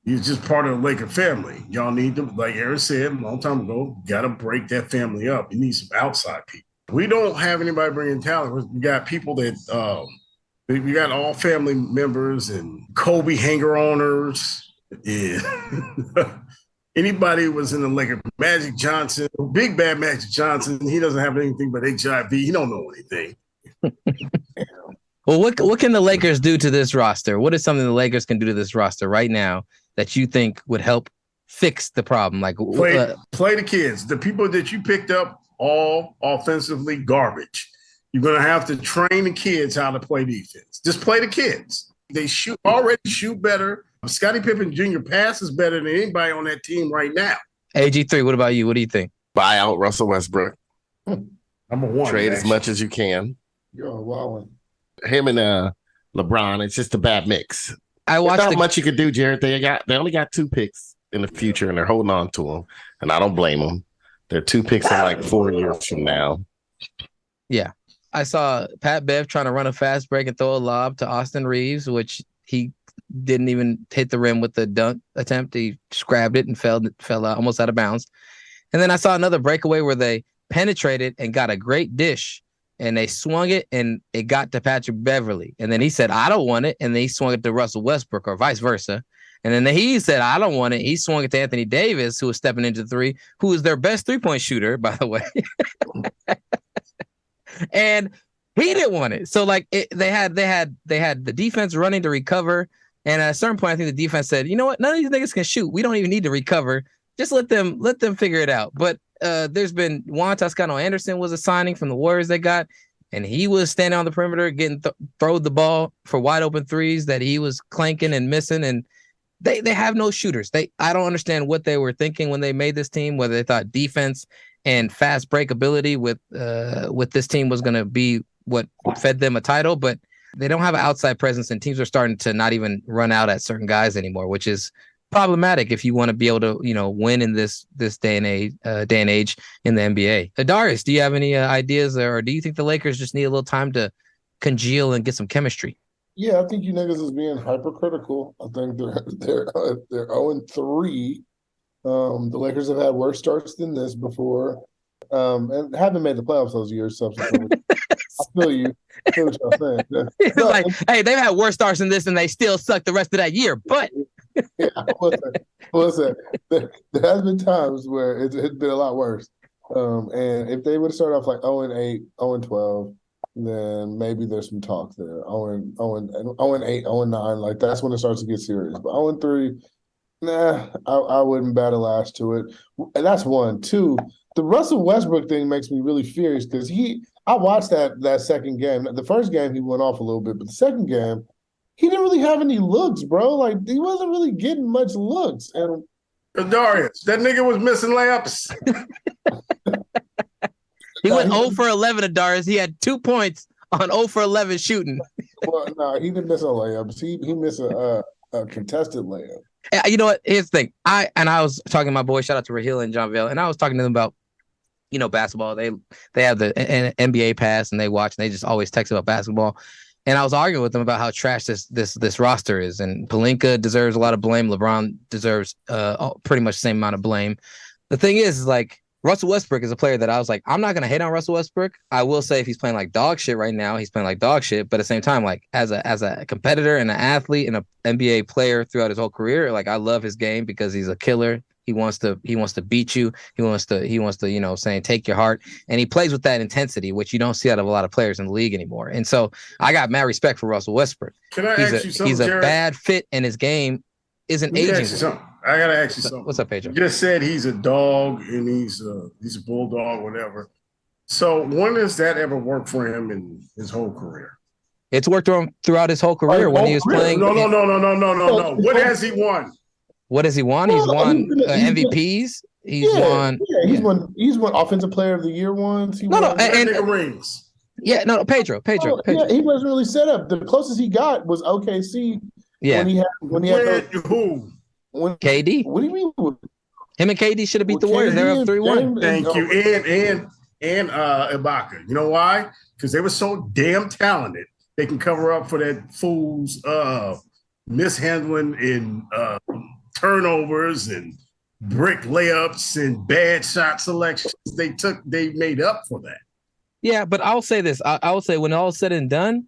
he's just part of the Laker family. Y'all need to, like Aaron said a long time ago, got to break that family up. You need some outside people. We don't have anybody bringing talent. We got people that we got all family members and Kobe hanger-oners. Yeah. Anybody who was in the Lakers, Magic Johnson, big bad Magic Johnson, he doesn't have anything but HIV. He don't know anything. Well, what can the Lakers do to this roster? What is something the Lakers can do to this roster right now that you think would help fix the problem? Like play the kids. The people that you picked up all offensively garbage. You're gonna have to train the kids how to play defense. Just play the kids. They already shoot better. Scottie Pippen Jr. passes better than anybody on that team right now. AG3, what about you? What do you think? Buy out Russell Westbrook. Number one. Trade as much as you can. You're a wild one. Him and LeBron, it's just a bad mix. I watched There's not much you could do, Jared. They only got 2 picks in the future, and they're holding on to them. And I don't blame them. They're 2 picks in like 4 years from now. Yeah. I saw Pat Bev trying to run a fast break and throw a lob to Austin Reeves, which he didn't even hit the rim with the dunk attempt. He grabbed it and fell out, almost out of bounds. And then I saw another breakaway where they penetrated and got a great dish, and they swung it, and it got to Patrick Beverly. And then he said, I don't want it. And then he swung it to Russell Westbrook, or vice versa. And then he said, I don't want it. He swung it to Anthony Davis, who was stepping into the 3, who is their best 3-point shooter, by the way. And he didn't want it. So like they had the defense running to recover. And at a certain point, I think the defense said, you know what? None of these niggas can shoot. We don't even need to recover. Just let them figure it out. But there's been Juan Toscano Anderson was a signing from the Warriors they got, and he was standing on the perimeter getting throw the ball for wide open threes that he was clanking and missing. And they have no shooters. I don't understand what they were thinking when they made this team, whether they thought defense and fast break ability with this team was going to be what fed them a title, but they don't have an outside presence, and teams are starting to not even run out at certain guys anymore, which is problematic if you want to be able to, win in this day and age in the NBA. Darius, do you have any ideas, or do you think the Lakers just need a little time to congeal and get some chemistry? Yeah, I think you niggas is being hypercritical. I think they're 0-3. The Lakers have had worse starts than this before, and haven't made the playoffs those years subsequently. I feel you. I feel what y'all saying. It's like, hey, they've had worse starts than this, and they still suck the rest of that year. But yeah, listen, there has been times where it's been a lot worse. And if they would have started off like 0-8, 0-12, then maybe there's some talk there. 0-8, 0-9, like that's when it starts to get serious. But 0-3, nah, I wouldn't bat a last to it. And that's one. Two, the Russell Westbrook thing makes me really furious because I watched that second game. The first game he went off a little bit, but the second game he didn't really have any looks, bro. Like he wasn't really getting much looks. And Darius, that nigga was missing layups. He went 0 for 11 to Darius. He had 2 points on 0 for 11 shooting. Well, no, he didn't miss a layup. He missed a contested layup. You know what? Here's the thing. I was talking to my boy, shout out to Raheel and John Vale, and I was talking to them about, basketball. They have the NBA pass, and they watch, and they just always text about basketball. And I was arguing with them about how trash this roster is. And Pelinka deserves a lot of blame. LeBron deserves pretty much the same amount of blame. The thing is like, Russell Westbrook is a player that I was like, I'm not going to hate on Russell Westbrook. I will say if he's playing like dog shit right now, he's playing like dog shit. But at the same time, like as a competitor and an athlete and an NBA player throughout his whole career, like I love his game because he's a killer. He wants to beat you. He wants to, saying take your heart. And he plays with that intensity, which you don't see out of a lot of players in the league anymore. And so I got mad respect for Russell Westbrook. Can I ask you something, He's a Jared? Bad fit, and his game isn't aging. I gotta ask you something. What's up, Pedro? You just said he's a dog and he's a bulldog, whatever. So when does that ever work for him in his whole career? It's worked for him throughout his whole career when he was playing. No. What has he won? What has he won? He's won MVPs. He's won Offensive Player of the Year once. And rings. Yeah, no, Pedro. Yeah, he wasn't really set up. The closest he got was OKC. Yeah. When he had who? KD. What do you mean? Him and KD should have beat the Warriors. They're up 3-1. Thank you. And Ibaka. You know why? Because they were so damn talented. They can cover up for that fool's mishandling and turnovers and brick layups and bad shot selections. They made up for that. Yeah, but I'll say this. I will say when all is said and done,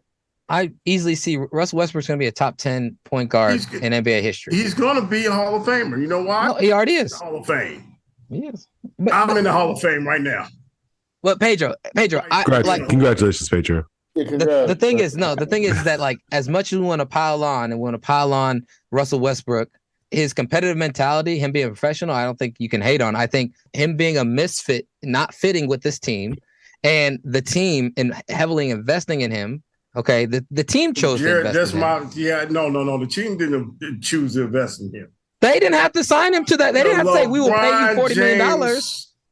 I easily see Russell Westbrook's going to be a top 10 point guard in NBA history. He's going to be a Hall of Famer. You know why? No, he already is. Hall of Fame. He is. I'm in the Hall of Fame right now. But Pedro, congratulations, Pedro. The thing is that like as much as we want to pile on Russell Westbrook, his competitive mentality, him being a professional, I don't think you can hate on. I think him being a misfit, not fitting with this team, and the team and heavily investing in him. Okay, the team chose to invest in him. The team didn't choose to invest in him. They didn't have to sign him to that. They didn't have to say we will pay you $40 million.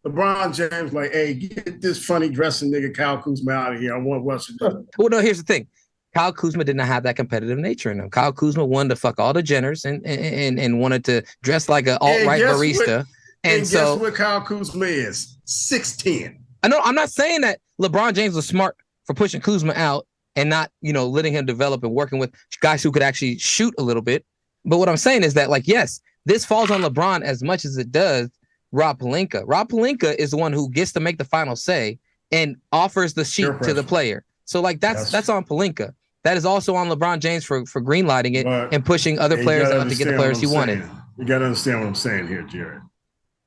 LeBron James, like, hey, get this funny dressing nigga Kyle Kuzma out of here. I want Westbrook. Well, no, here's the thing. Kyle Kuzma did not have that competitive nature in him. Kyle Kuzma wanted to fuck all the Jenners and wanted to dress like an alt-right barista. Guess what Kyle Kuzma is? 6'10". I know. I'm not saying that LeBron James was smart for pushing Kuzma out and not, letting him develop and working with guys who could actually shoot a little bit. But what I'm saying is that, like, yes, this falls on LeBron as much as it does Rob Pelinka. Rob Pelinka is the one who gets to make the final say and offers the sheet to the player. So, like, that's on Pelinka. That is also on LeBron James for greenlighting it and pushing other players out to get the players he wanted. You got to understand what I'm saying here, Jared.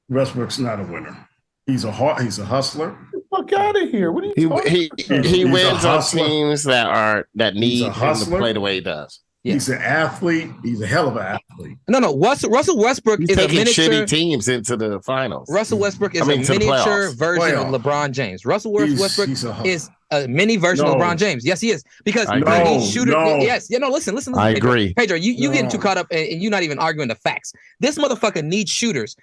Westbrook's not a winner. He's a hustler. Get the fuck out of here! What are you talking about? He wins on teams that need him to play the way he does. Yeah. He's an athlete. He's a hell of an athlete. No. Russell Westbrook is taking a miniature shitty teams into the finals. Russell Westbrook is a miniature version of LeBron James. Russell Westbrook is a mini version of LeBron James. Yes, he is. Because he needs shooters. Yes. Yeah, no, listen. I Pedro. agree. Pedro, you getting too caught up and you're not even arguing the facts. This motherfucker needs shooters.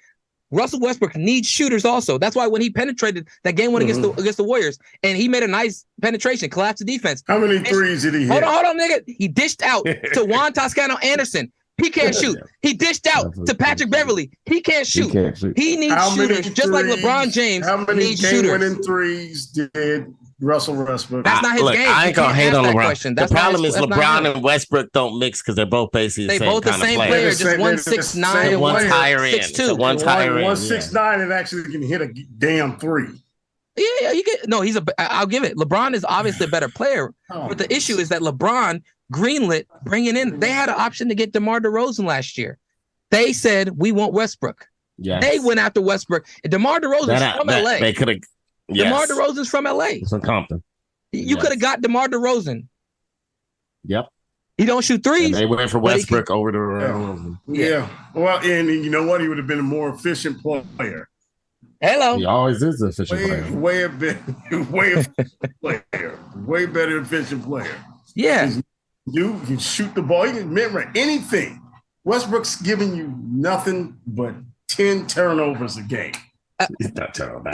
Russell Westbrook needs shooters also. That's why when he penetrated that game one against the Warriors, and he made a nice penetration, collapsed the defense. How many threes did he hit? Hold on, nigga. He dished out to Juan Toscano Anderson. He can't shoot. He dished out to Patrick Beverly. He can't shoot. He needs shooters, just like LeBron James needs shooters. How many game-winning threes did Russell Westbrook? That's not his game. I ain't gonna hate on LeBron. The problem is LeBron and Westbrook don't mix because they're both basically the same kind of player. Just 1'6'9" and one's higher end. 6'2". One's higher end. 1'6'9" and actually can hit a damn three. Yeah, I'll give it. LeBron is obviously a better player, but the issue is that LeBron greenlit bringing in. They had an option to get DeMar DeRozan last year. They said we want Westbrook. Yes. They went after Westbrook. And DeMar DeRozan's from LA. They could have. DeMar DeRozan's from LA. It's from Compton. You could have got DeMar DeRozan. Yep. He don't shoot threes. And they went for Westbrook over DeRozan. Yeah. Well, and you know what? He would have been a more efficient player. Hello. He always is an efficient player. Way better efficient player. Yeah. You can shoot the ball. You can remember anything. Westbrook's giving you nothing but 10 turnovers a game. He's not turnover.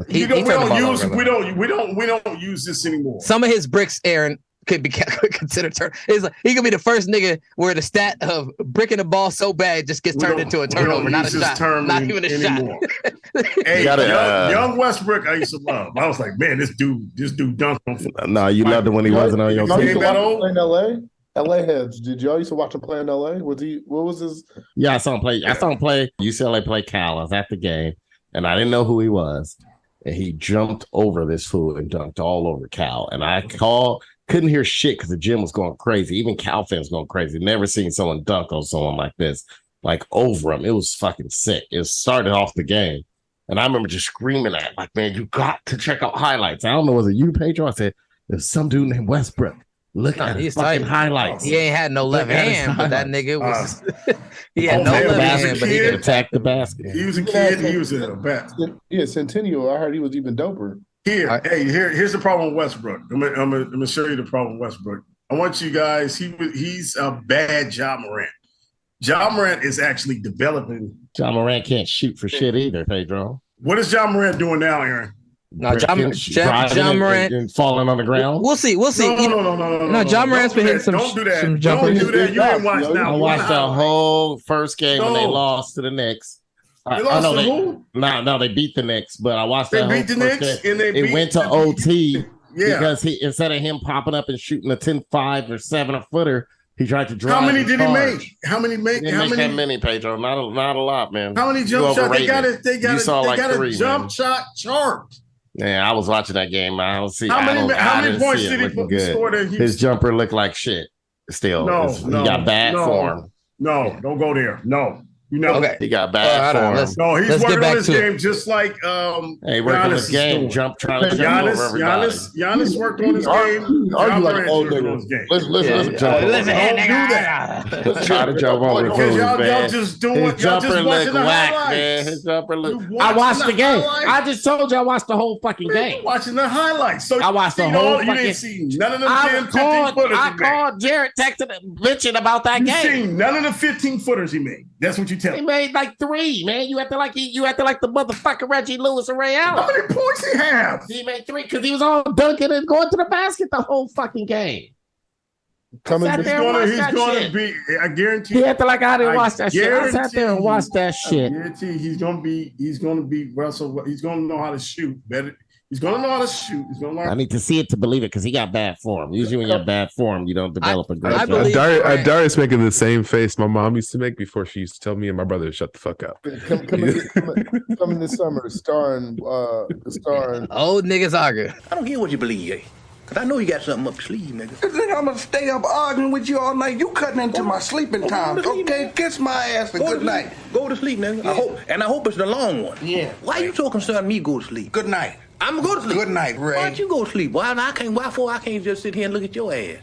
We don't use this anymore. Some of his bricks, Aaron, could be considered turn. He could be the first nigga where the stat of bricking the ball so bad it just gets turned into a turnover, not a shot, not even a anymore. shot. Hey, young Westbrook, I used to love. I was like, man, this dude dunked on. No, you loved it when he wasn't on your team. In LA. LA heads. Did y'all used to watch him play in LA? What was his? Yeah, I saw him play. UCLA play Cal. I was at the game, and I didn't know who he was. And he jumped over this fool and dunked all over Cal. And I couldn't hear shit because the gym was going crazy. Even Cal fans going crazy. Never seen someone dunk on someone like this, like over him. It was fucking sick. It started off the game. And I remember just screaming at, like, man, you got to check out highlights. I don't know, was it you, Pedro? I said, there's some dude named Westbrook. Look at his fucking highlights. He ain't had no left hand, but that nigga was. He had no left hand, but he could attack the basket. He was a kid. He was a bat. Yeah, Centennial. I heard he was even doper. Here's the problem with Westbrook. I'm gonna show you the problem with Westbrook. I want you guys. He's a bad Ja Morant. Ja Morant is actually developing. Ja Morant can't shoot for shit either, Pedro. What is Ja Morant doing now, Aaron? No, Ja Morant and falling on the ground. We'll see. No. Ja Morant's been hitting some. Don't do that. Some jumpers. Don't do that. You ain't watched now. I watched the whole first game when they lost to the Knicks. They lost to who? No, they beat the Knicks. But I watched that whole beat the Knicks and it went to OT because instead of him popping up and shooting a 10-5 or 7-footer, he tried to drive. How many did he make? How many make? How many, Pedro? Not a lot, man. How many jump shots? They got a jump shot chart. Yeah, I was watching that game. I don't see. How many points did he score? His jumper looked like shit. Still, he got bad form. No, don't go there. No. You know, Okay. He got bad form. No, he's let's get working back on his to it. game just like Hey, working on Giannis his is game, doing. trying to jump over everybody. Giannis worked on his game. Argue Ja like an Morant's old working on nigga. his game. Listen. Don't do that. Try to jump over Because fools, man. y'all just doing. His Y'all jumper just watching look the whack, highlights. man. His jumper look. You I watched the game. highlights? I just told you I watched the whole fucking game. Watching the highlights. So I watched the you whole You fucking. didn't see none of them I 10, 15 footers. I called Jared texting bitching about that You game. seen none of the 15 footers he made. That's what you tell He me. made like 3, man. You acted like the motherfucker Reggie Lewis and Ray Allen. How many points he have? He made 3 because he was all dunking and going to the basket the whole fucking game. Coming Sat He's there and watched that going to shit. be. I guarantee. He acted like I didn't watch that shit. I sat there and watched that shit. I guarantee he's going to be Russell. He's going to know how to shoot better. He's going to know how to shoot. He's going to learn. I need to see it to believe it because he got bad form. Usually when you have bad form, you don't develop a great believe- jump. Darius making the same face my mom used to make before she used to tell me and my brother to shut the fuck up. Coming this summer, starring Old niggas arguing. I don't hear what you believe, eh? Cause I know you got something up your sleeve, nigga. Nigga, I'm gonna stay up arguing with you all night. You cutting into my sleeping time. Okay, kiss my ass and good night. Go to sleep, nigga. Yeah. I hope it's the long one. Yeah. Why you so concerned me go to sleep? Good night. I'm gonna go to sleep. Good night, Ray. Why don't you go to sleep? Why I can't just sit here and look at your ass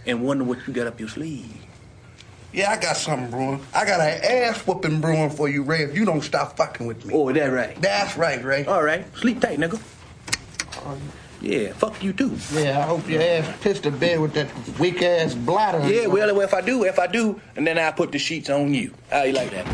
and wonder what you got up your sleeve? Yeah, I got something brewing. I got an ass whooping brewing for you, Ray, if you don't stop fucking with me. Oh, is that right? That's right, Ray. All right. Sleep tight, nigga. Yeah, fuck you too. Yeah, I hope your ass pissed to bed with that weak ass bladder. Yeah, well, if I do, and then I put the sheets on you. How you like that?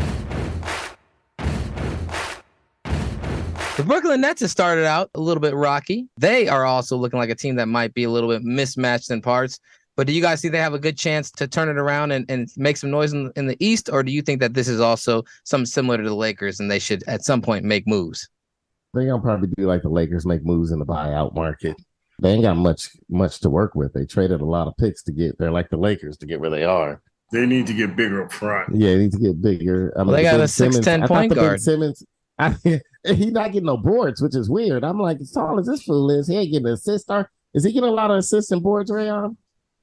The Brooklyn Nets have started out a little bit rocky. They are also looking like a team that might be a little bit mismatched in parts. But do you guys see they have a good chance to turn it around and make some noise in the East? Or do you think that this is also something similar to the Lakers and they should at some point make moves? They're gonna probably do like the Lakers, make moves in the buyout market. They ain't got much to work with. They traded a lot of picks to get there, like the Lakers, to get where they are. They need to get bigger up front. Yeah, they need to get bigger. I mean, they got Ben a 6'10" point Ben guard. Simmons, he's not getting no boards, which is weird. I'm like, as tall as this fool is, he ain't getting an assist. Or is he getting a lot of assists and boards, Rayon?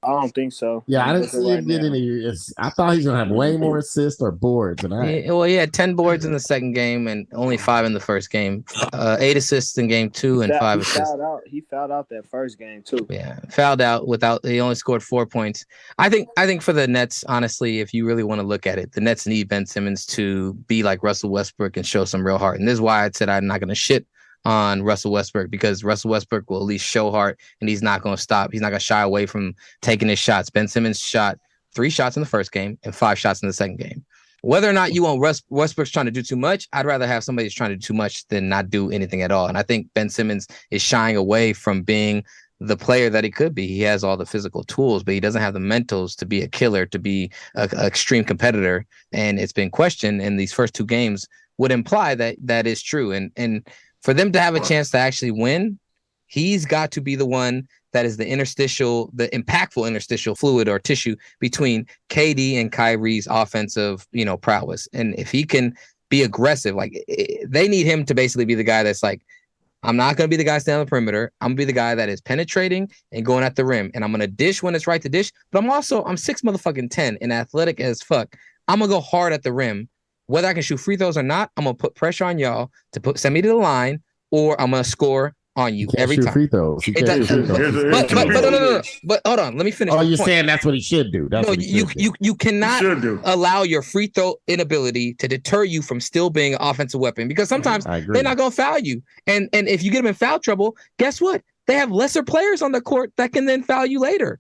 I don't think so. Yeah, I didn't see him get any. I thought he was gonna have way more assists or boards. And He had 10 boards in the second game and only 5 in the first game. 8 assists in game 2 and 5 assists. He fouled out that first game too. Yeah, fouled out he only scored 4 points. I think for the Nets, honestly, if you really want to look at it, the Nets need Ben Simmons to be like Russell Westbrook and show some real heart. And this is why I said I'm not going to shit on Russell Westbrook, because Russell Westbrook will at least show heart and he's not going to stop. He's not going to shy away from taking his shots. Ben Simmons shot 3 shots in the first game and 5 shots in the second game. Whether or not you want Westbrook's trying to do too much, I'd rather have somebody who's trying to do too much than not do anything at all. And I think Ben Simmons is shying away from being the player that he could be. He has all the physical tools, but he doesn't have the mentals to be a killer, to be an extreme competitor. And it's been questioned, and these first 2 games would imply that that is true. And for them to have a chance to actually win, he's got to be the one that is the impactful interstitial fluid or tissue between KD and Kyrie's offensive, prowess. And if he can be aggressive, like they need him to basically be the guy that's like, I'm not going to be the guy standing on the perimeter. I'm going to be the guy that is penetrating and going at the rim. And I'm going to dish when it's right to dish. But I'm 6'10" and athletic as fuck. I'm going to go hard at the rim. Whether I can shoot free throws or not, I'm going to put pressure on y'all to send me to the line, or I'm going to score on you every time. Free throws. But hold on, let me finish. Oh, you're saying that's what he should do? That's what you cannot allow your free throw inability to deter you from still being an offensive weapon, because sometimes they're not going to foul you, and if you get them in foul trouble, guess what? They have lesser players on the court that can then foul you later.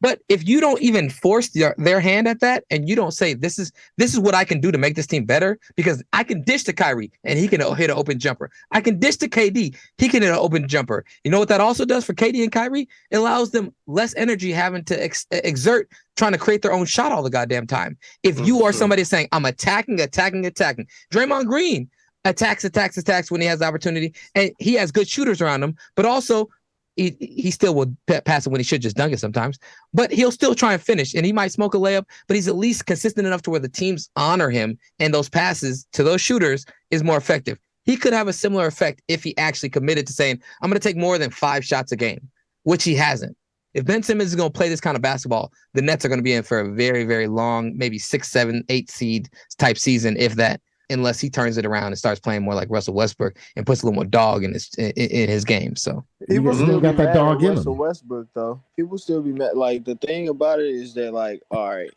But if you don't even force their hand at that, and you don't say, this is what I can do to make this team better, because I can dish to Kyrie and he can hit an open jumper. I can dish to KD. He can hit an open jumper. You know what that also does for KD and Kyrie? It allows them less energy having to exert trying to create their own shot all the goddamn time. If you are somebody saying, I'm attacking. Draymond Green attacks when he has the opportunity, and he has good shooters around him, but also he still will pass it when he should just dunk it sometimes, but he'll still try and finish, and he might smoke a layup, but he's at least consistent enough to where the teams honor him, and those passes to those shooters is more effective. He could have a similar effect if he actually committed to saying, I'm going to take more than 5 shots a game, which he hasn't. if Ben Simmons is going to play this kind of basketball, the Nets are going to be in for a very, very long, maybe 6, 7, 8 seed type season, if that, unless he turns it around and starts playing more like Russell Westbrook and puts a little more dog in his game. So people still got be that mad dog at in Russell him. Westbrook though. People still be mad. Like the thing about it is that like, all right,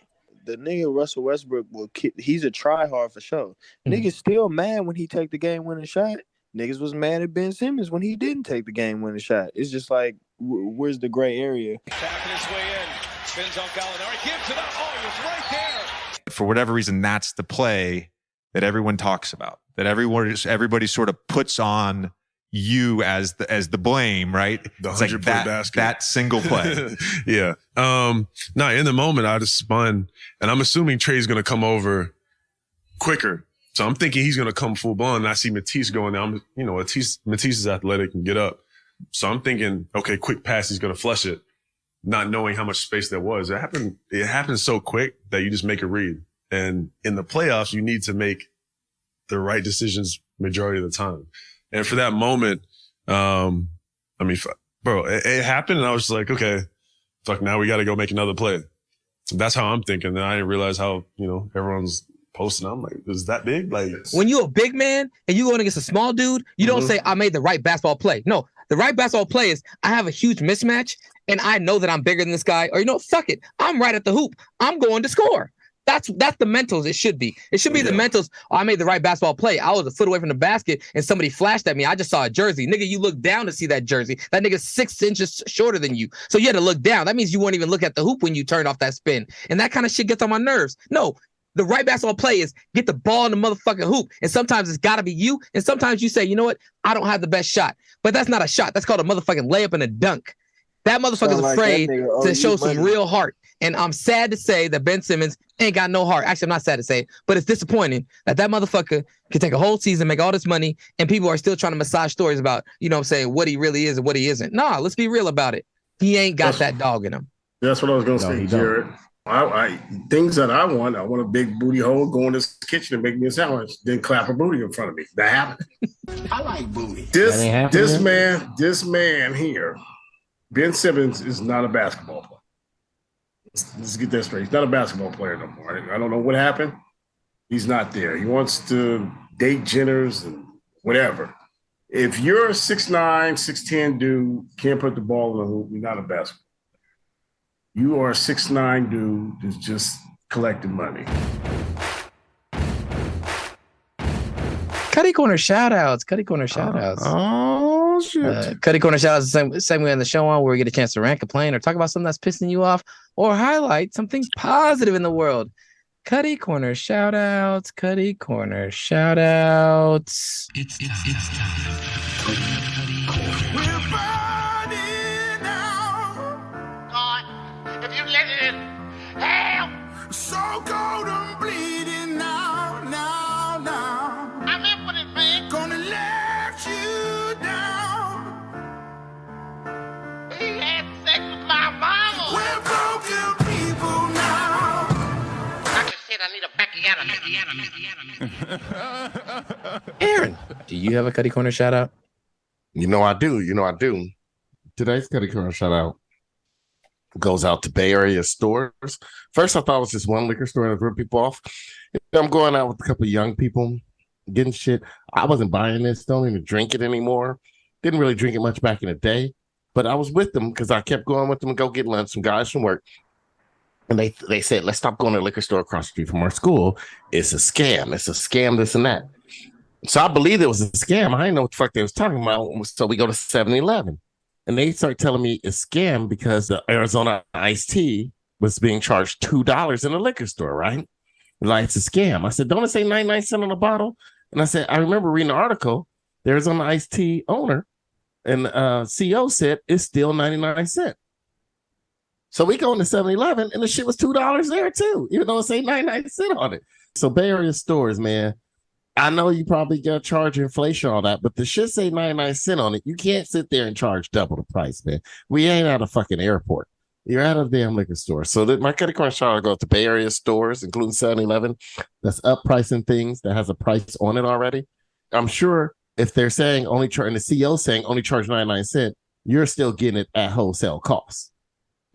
the nigga Russell Westbrook he's a try hard for sure. Niggas still mad when he take the game winning shot. Niggas was mad at Ben Simmons when he didn't take the game winning shot. It's just like, where's the gray area? Tapping his way in. Spins on Gallinari. Gives it up. Oh, he was right there. For whatever reason, that's the play that everyone talks about. That everybody sort of puts on you as the blame, right? The it's like 100-point basket. that single play. Yeah. No, in the moment I just spun, and I'm assuming Trey's gonna come over quicker. So I'm thinking he's gonna come full blown, and I see Matisse going down. You know, Matisse is athletic and get up. So I'm thinking, okay, quick pass, he's gonna flush it, not knowing how much space there was. It happened so quick that you just make a read. And in the playoffs, you need to make the right decisions majority of the time. And for that moment, I mean, bro, it happened, and I was like, okay, fuck, now we got to go make another play. So that's how I'm thinking. And I didn't realize how, everyone's posting. I'm like, is that big? Like, when you're a big man and you're going against a small dude, you don't say, I made the right basketball play. No, the right basketball play is I have a huge mismatch and I know that I'm bigger than this guy, or, fuck it. I'm right at the hoop. I'm going to score. That's the mentals it should be. It should be the mentals. Oh, I made the right basketball play. I was a foot away from the basket and somebody flashed at me. I just saw a jersey. Nigga, you look down to see that jersey. That nigga's 6 inches shorter than you. So you had to look down. That means you won't even look at the hoop when you turned off that spin. And that kind of shit gets on my nerves. No, the right basketball play is get the ball in the motherfucking hoop. And sometimes it's got to be you. And sometimes you say, you know what? I don't have the best shot. But that's not a shot. That's called a motherfucking layup and a dunk. That motherfucker's afraid to show some real heart. And I'm sad to say that Ben Simmons ain't got no heart. Actually, I'm not sad to say it, but it's disappointing that motherfucker can take a whole season, make all this money, and people are still trying to massage stories about, what he really is and what he isn't. Nah, let's be real about it. He ain't got that dog in him. That's what I was going to say, Jared. I things that I want a big booty hole, go in this kitchen and make me a sandwich, then clap a booty in front of me. That happened. I like booty. This man here, Ben Simmons, is not a basketball player. Let's get that straight. He's not a basketball player no more. I don't know what happened. He's not there. He wants to date Jenners and whatever. If you're a 6'9", 6'10" dude, can't put the ball in the hoop, you're not a basketball player. You are a 6'9" dude that's just collecting money. Cutty Corner shoutouts. Oh, shit. Cutty Corner shoutouts is the segment in the show where we get a chance to rant, complain, or talk about something that's pissing you off, or highlight something positive in the world. Cutty Corner shoutouts. Cutty Corner shoutouts. It's time. We're burning now. God, if you let it in, hell. So cold and bleeding now. I'm in with it, man. Gonna let you down. He had sex with my mama. We're broken people now. I just said I need a Becky. Aaron, do you have a Cutty Corner shout out? I do. Today's Cutty Corner shout out goes out to Bay Area stores. First, I thought it was just one liquor store that ripped people off. I'm going out with a couple of young people, getting shit. I wasn't buying this, don't even drink it anymore. Didn't really drink it much back in the day, but I was with them because I kept going with them and go get lunch. Some guys from work. And they said, let's stop going to the liquor store across the street from our school. It's a scam. It's a scam, this and that. So I believed it was a scam. I didn't know what the fuck they was talking about. So we go to 7-Eleven. And they start telling me it's a scam because the Arizona iced tea was being charged $2 in the liquor store, right? Like, it's a scam. I said, don't it say 99 cents on the bottle? And I said, I remember reading an article. The Arizona iced tea owner and CEO said it's still 99 cents. So we go into 7-Eleven and the shit was $2 there too, even though it say 99 cents on it. So Bay Area stores, man, I know you probably got to charge inflation all that, but the shit say 99 cents on it. You can't sit there and charge double the price, man. We ain't at a fucking airport. You're at a damn liquor store. So my Cutty Corner shout out goes to Bay Area stores, including 7-Eleven, that's up pricing things that has a price on it already. I'm sure if they're saying and the CEO saying only charge 99 cents, you're still getting it at wholesale cost.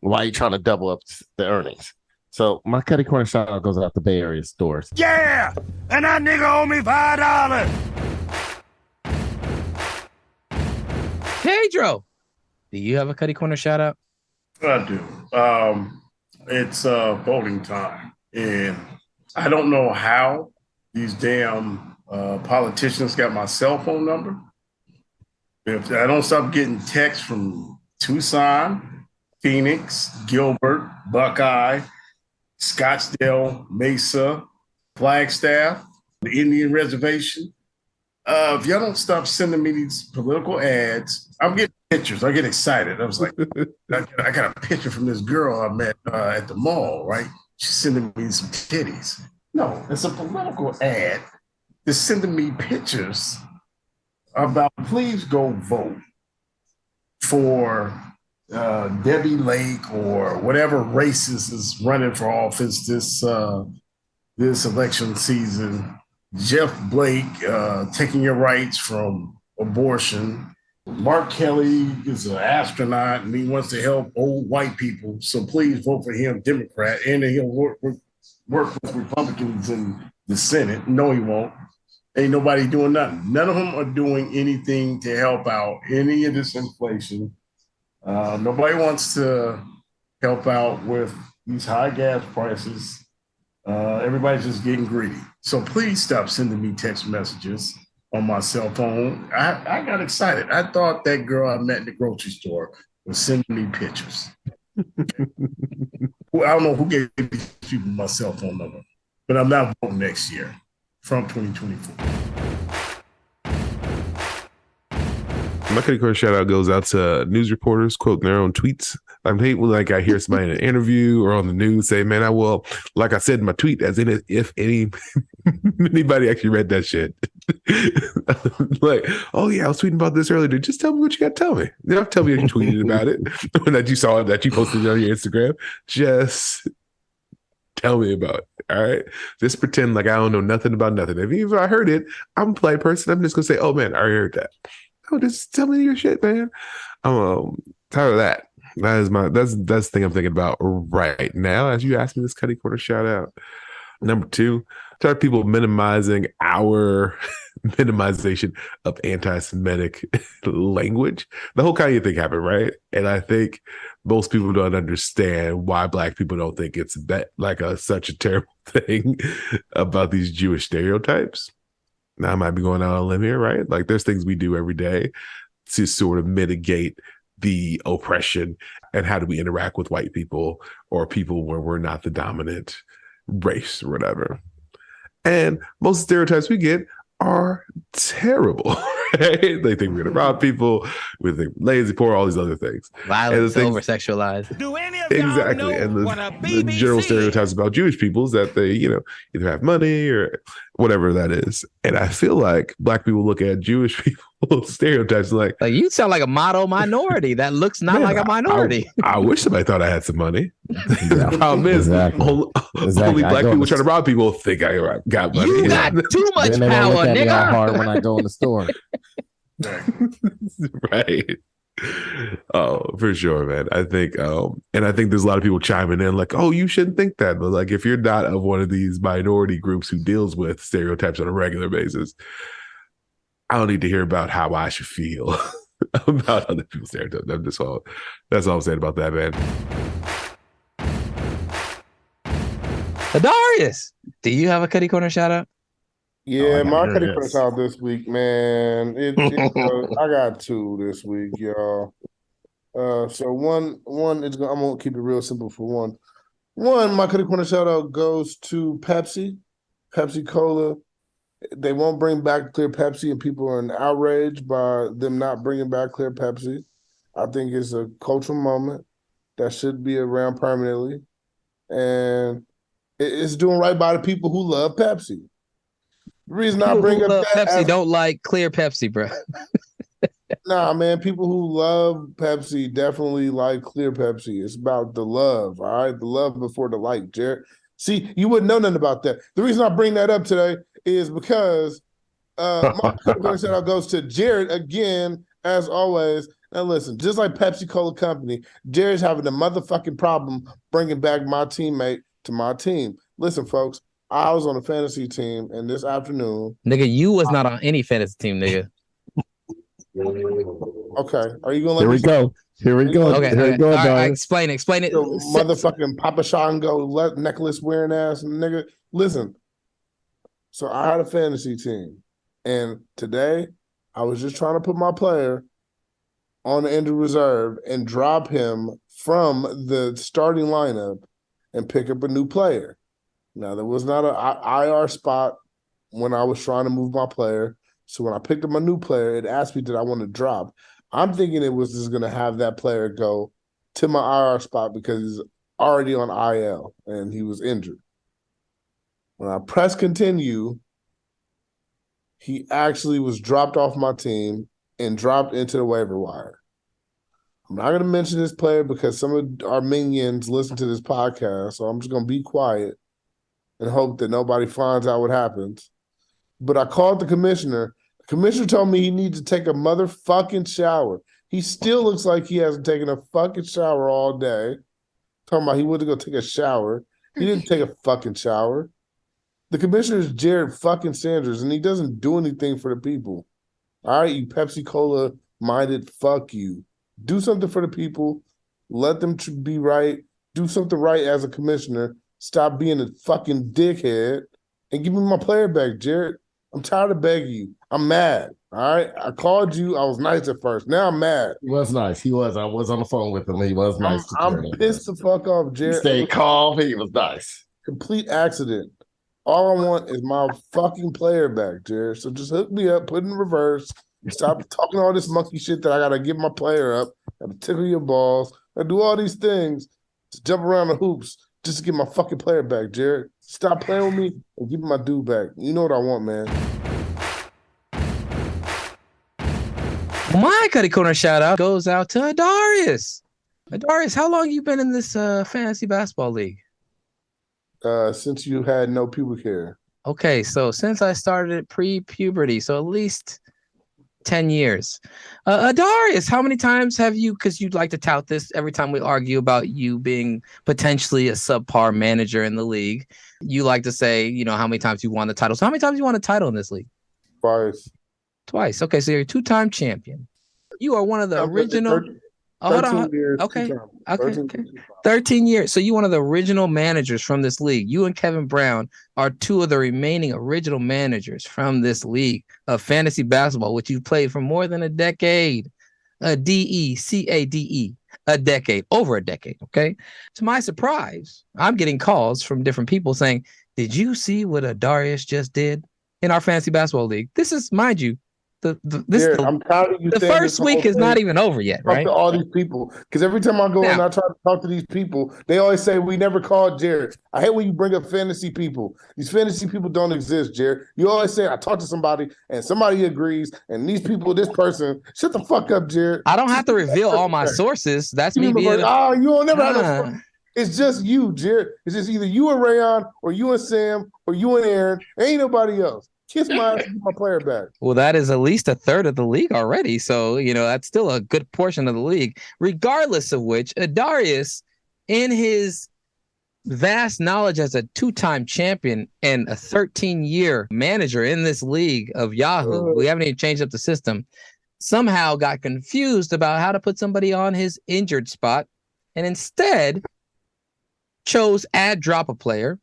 Why are you trying to double up the earnings? So my Cutty Corner shout out goes out to Bay Area stores. Yeah! And that nigga owe me $5. Pedro, do you have a Cutty Corner shout out? I do. It's voting time. And I don't know how these damn politicians got my cell phone number. If I don't stop getting texts from Tucson, Phoenix, Gilbert, Buckeye, Scottsdale, Mesa, Flagstaff, the Indian Reservation. If y'all don't stop sending me these political ads, I'm getting pictures. I get excited. I was like, I got a picture from this girl I met at the mall, right? She's sending me some titties. No, it's a political ad. They're sending me pictures about please go vote for Debbie Lake or whatever racist is running for office this election season. Jeff Blake taking your rights from abortion. Mark Kelly is an astronaut and he wants to help old white people. So please vote for him, Democrat, and he'll work with Republicans in the Senate. No, he won't. Ain't nobody doing nothing. None of them are doing anything to help out any of this inflation. Nobody wants to help out with these high gas prices. Everybody's just getting greedy. So please stop sending me text messages on my cell phone. I got excited. I thought that girl I met in the grocery store was sending me pictures. I don't know who gave these people my cell phone number, but I'm not voting next year from 2024. My Cutty Corner shout out goes out to news reporters quoting their own tweets. I hate when like I hear somebody in an interview or on the news say, "Man, like I said in my tweet, as in if anybody actually read that shit." Like, oh yeah, I was tweeting about this earlier. Just tell me what you got to tell me. You don't tell me you tweeted about it, that you saw it, that you posted it on your Instagram. Just tell me about it. All right. Just pretend like I don't know nothing about nothing. If I heard it, I'm a polite person. I'm just gonna say, "Oh man, I heard that." Oh, just tell me your shit, man. I'm tired of that. That's the thing I'm thinking about right now as you ask me this Cutty Corner shout out. Number 2, tired of people minimizing our minimization of anti-Semitic language. The whole Kanye thing happened, right? And I think most people don't understand why Black people don't think it's such a terrible thing about these Jewish stereotypes. Now I might be going out on a limb here, right? Like there's things we do every day to sort of mitigate the oppression and how do we interact with white people or people where we're not the dominant race or whatever. And most stereotypes we get are terrible. Right? They think we're going to rob people. We think lazy, poor, all these other things. Violence, over-sexualized. Do any of exactly. And the general stereotypes about Jewish people is that they, either have money or whatever that is. And I feel like Black people look at Jewish people stereotypes like you sound like a model minority that looks not like a minority. I wish somebody thought I had some money. The problem is only Black people trying to rob people think I got money. You got too much power, nigga. Hard when I go in the store. Right. Oh, for sure, man. I think and I think there's a lot of people chiming in like, oh, you shouldn't think that. But like if you're not of one of these minority groups who deals with stereotypes on a regular basis, I don't need to hear about how I should feel about other people's stereotypes. That's all I'm saying about that, man. Darius, do you have a Cutty Corner shout out? Yeah, my Cutty Corner shout out this week, man. I got 2 this week, y'all. So one is I'm gonna keep it real simple for one. One, my Cutty Corner shout out goes to Pepsi Cola. They won't bring back Clear Pepsi, and people are in outrage by them not bringing back Clear Pepsi. I think it's a cultural moment that should be around permanently, and it's doing right by the people who love Pepsi. The reason I bring up that Pepsi don't like Clear Pepsi, bro. Nah, man, people who love Pepsi definitely like Clear Pepsi. It's about the love, all right? The love before the like, Jared. See, you wouldn't know nothing about that. The reason I bring that up today is because my shout out goes to Jared again, as always. Now listen, just like Pepsi Cola Company, Jerry's having a motherfucking problem bringing back my teammate to my team. Listen, folks, I was on a fantasy team, and this afternoon, Nigga, you was not on any fantasy team, nigga. Okay, are you gonna let Here me we go. Here we go. Okay, Here we go, all right, dog. explain it. Motherfucking Papa Shango necklace wearing ass nigga. Listen, so I had a fantasy team, and today I was just trying to put my player on the injured reserve and drop him from the starting lineup and pick up a new player. Now, there was not an IR spot when I was trying to move my player. So when I picked up my new player, it asked me, did I want to drop? I'm thinking it was just going to have that player go to my IR spot because he's already on IL and he was injured. When I press continue, he actually was dropped off my team and dropped into the waiver wire. I'm not going to mention this player because some of our minions listen to this podcast, so I'm just going to be quiet and hope that nobody finds out what happens. But I called the commissioner. The commissioner told me he needs to take a motherfucking shower. He still looks like he hasn't taken a fucking shower all day. Talking about he went to go take a shower. He didn't take a fucking shower. The commissioner is Jared fucking Sanders, and he doesn't do anything for the people. All right, you Pepsi Cola minded, fuck you. Do something for the people. Let them be right. Do something right as a commissioner. Stop being a fucking dickhead and give me my player back, Jared. I'm tired of begging you. I'm mad. All right. I called you. I was nice at first. Now I'm mad. He was nice. He was. I was on the phone with him. He was nice. I'm pissed the fuck off, Jared. Stay calm. He was nice. Complete accident. All I want is my fucking player back, Jared. So just hook me up, put it in reverse. Stop talking all this monkey shit that I gotta give my player up. I gotta tickle your balls. I do all these things to jump around the hoops just to get my fucking player back, Jared. Stop playing with me and give me my dude back. You know what I want, man. My Cutty Corner shout out goes out to Adarius. Adarius, how long you been in this fantasy basketball league? Since you had no pubic hair. Okay, so since I started pre-puberty, so at least 10 years. Adarius, how many times have you, because you'd like to tout this every time we argue about you being potentially a subpar manager in the league, you like to say, you know, how many times you won the title. So how many times you won a title in this league? Twice. Okay, so you're a two-time champion. You are one of the original... hold on. Years, okay. 13 years. So you're one of the original managers from this league. You and Kevin Brown are two of the remaining original managers from this league of fantasy basketball, which you've played for more than a decade. DECADE. A decade. Over a decade. Okay. To my surprise, I'm getting calls from different people saying, did you see what Adarius just did in our fantasy basketball league? This is, mind you, I'm tired of you. The first week is not even over yet, right? To all these people, because every time I go and I try to talk to these people, they always say we never called Jared. I hate when you bring up fantasy people. These fantasy people don't exist, Jared. You always say I talked to somebody and somebody agrees, and these people, this person, shut the fuck up, Jared. I don't have to reveal all my sources. That's me being. You don't never have no. It's just you, Jared. It's just either you and Rayon, or you and Sam, or you and Aaron. Ain't nobody else. Kiss my ass and get my player back. Well, that is at least a third of the league already. So, you know, that's still a good portion of the league. Regardless of which, Adarius, in his vast knowledge as a two-time champion and a 13-year manager in this league of Yahoo, we haven't even changed up the system, somehow got confused about how to put somebody on his injured spot and instead chose add drop a player.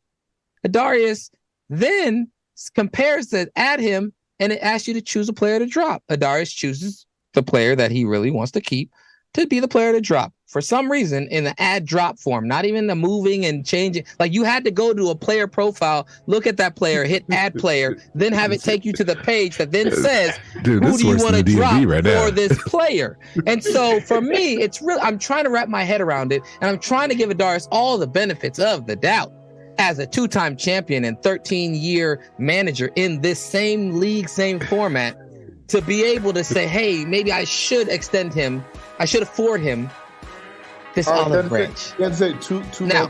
Adarius then compares to add him, and it asks you to choose a player to drop. Adarius chooses the player that he really wants to keep to be the player to drop. For some reason, in the add drop form, not even the moving and changing. Like, you had to go to a player profile, look at that player, hit add player, then have it take you to the page that then says, who do you want to drop for this player? And so for me, it's really, I'm trying to wrap my head around it, and I'm trying to give Adarius all the benefits of the doubt. As a two-time champion and 13-year manager in this same league, same format, to be able to say, hey, maybe I should extend him. I should afford him this olive branch. Now,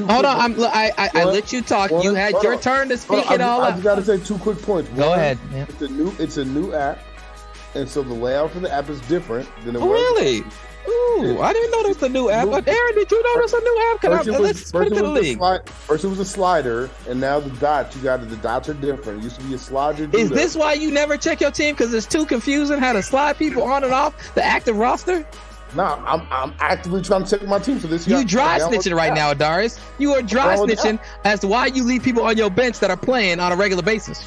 hold on. I let you talk. You had your turn to speak it all up. I just got to say 2 quick points. Go ahead. It's a new app. and so the layout for the app is different than it was. Really? Ooh, I didn't know there was a new app. Aaron, did you know there's a new app? Let's put it to the league. First it was a slider, and now the dots. The dots are different. It used to be a slider. Is this why you never check your team? Because it's too confusing how to slide people on and off the active roster? No, I'm actively trying to check my team for this year. You dry snitching right now, Darius. You are dry snitching as to why you leave people on your bench that are playing on a regular basis.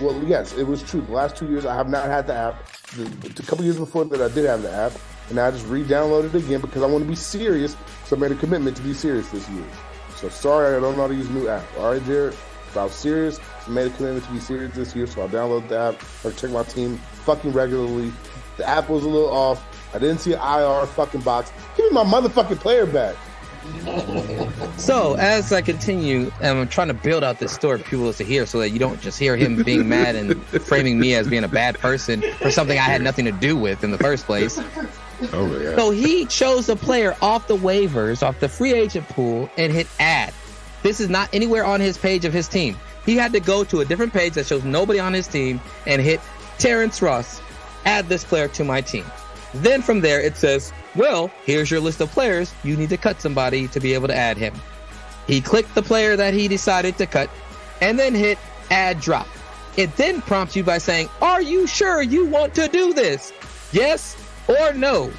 Well, yes, it was true. The last 2 years, I have not had the app. A couple years before that, I did have the app. And I just re-downloaded it again because I want to be serious. So I made a commitment to be serious this year. So sorry, I don't know how to use a new app. All right, Jared? If I was serious, I made a commitment to be serious this year. So I downloaded the app. I check my team fucking regularly. The app was a little off. I didn't see an IR fucking box. Give me my motherfucking player back. So as I continue, and I'm trying to build out this story for people to hear so that you don't just hear him being mad and framing me as being a bad person for something I had nothing to do with in the first place. Oh my God. So he chose a player off the waivers, off the free agent pool, and hit add. This is not anywhere on his page of his team. He had to go to a different page that shows nobody on his team and hit Terrence Ross, add this player to my team. Then from there it says, well, here's your list of players. You need to cut somebody to be able to add him. He clicked the player that he decided to cut and then hit add drop. It then prompts you by saying, are you sure you want to do this? Yes or no?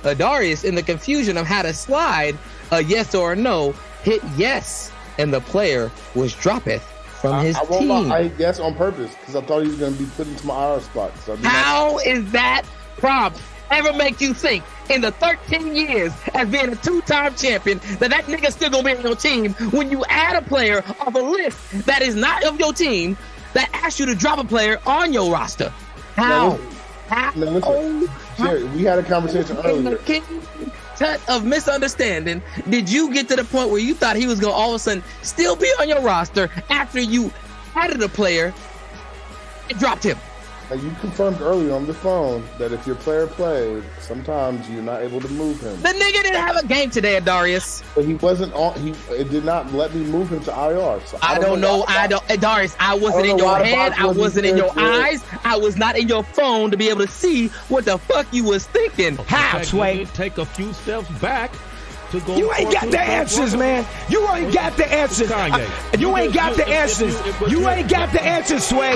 Darius, in the confusion of how to slide a yes or a no, hit yes, and the player was droppeth from his team. I hit yes on purpose because I thought he was going to be put into my IR spot. So how is that prompt ever make you think in the 13 years as being a two-time champion that nigga's still gonna be on your team when you add a player off a list that is not of your team that asks you to drop a player on your roster? How? Jerry, we had a conversation earlier. Touch of misunderstanding did you get to the point where you thought he was gonna all of a sudden still be on your roster after you added a player and dropped him? You confirmed earlier on the phone that if your player played, sometimes you're not able to move him. The nigga didn't have a game today, Darius. But he wasn't on. It did not let me move him to IR. So I don't know. Darius, I wasn't in your head. I wasn't in your eyes. I was not in your phone to be able to see what the fuck you was thinking. How, Sway? Take a few steps back. You ain't got the answers, man. You ain't got the answers. You ain't got the answers. You ain't got the answers, Sway.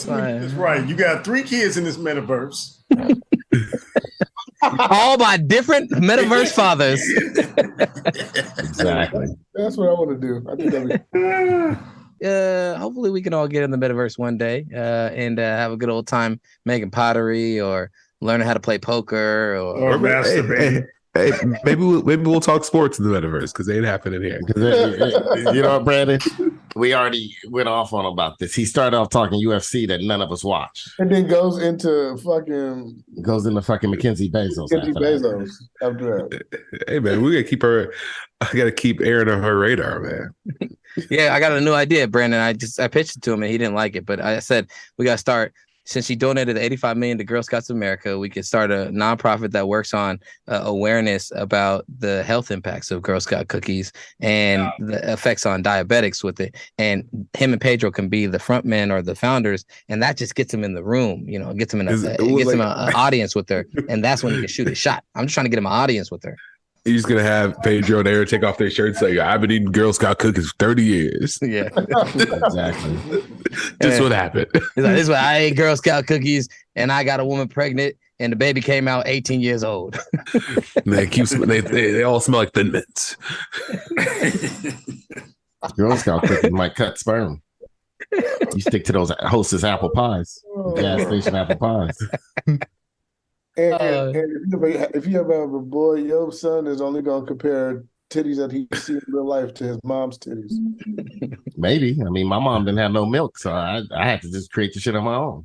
That's right. You got 3 kids in this metaverse. All by different metaverse fathers. Exactly. That's what I want to do. I think hopefully we can all get in the metaverse one day and have a good old time making pottery or learning how to play poker or masturbate. Hey, maybe we'll talk sports in the metaverse because they ain't happening here. You know what, Brandon? We already went off on about this. He started off talking UFC that none of us watch, and then goes into fucking Mackenzie Bezos. After that. Hey man, we gotta keep her. I gotta keep Aaron on her radar, man. Yeah, I got a new idea, Brandon. I pitched it to him and he didn't like it, but I said we gotta start. Since she donated $85 million to Girl Scouts of America, we could start a nonprofit that works on awareness about the health impacts of Girl Scout cookies and the effects on diabetics with it. And him and Pedro can be the front men or the founders, and that just gets him in the room. You know, gets him him an audience with her, and that's when he can shoot his shot. I'm just trying to get him an audience with her. You're just gonna have Pedro and Aaron take off their shirts and say, I've been eating Girl Scout cookies for 30 years. Yeah. Exactly. Just what happened. This is why I ate Girl Scout cookies and I got a woman pregnant and the baby came out 18 years old. They all smell like Thin Mints. Girl Scout cookies might cut sperm. You stick to those Hostess apple pies, gas station apple pies. And if you have a boy, your son is only going to compare titties that he see in real life to his mom's titties? Maybe. I mean, my mom didn't have no milk, so I had to just create the shit on my own.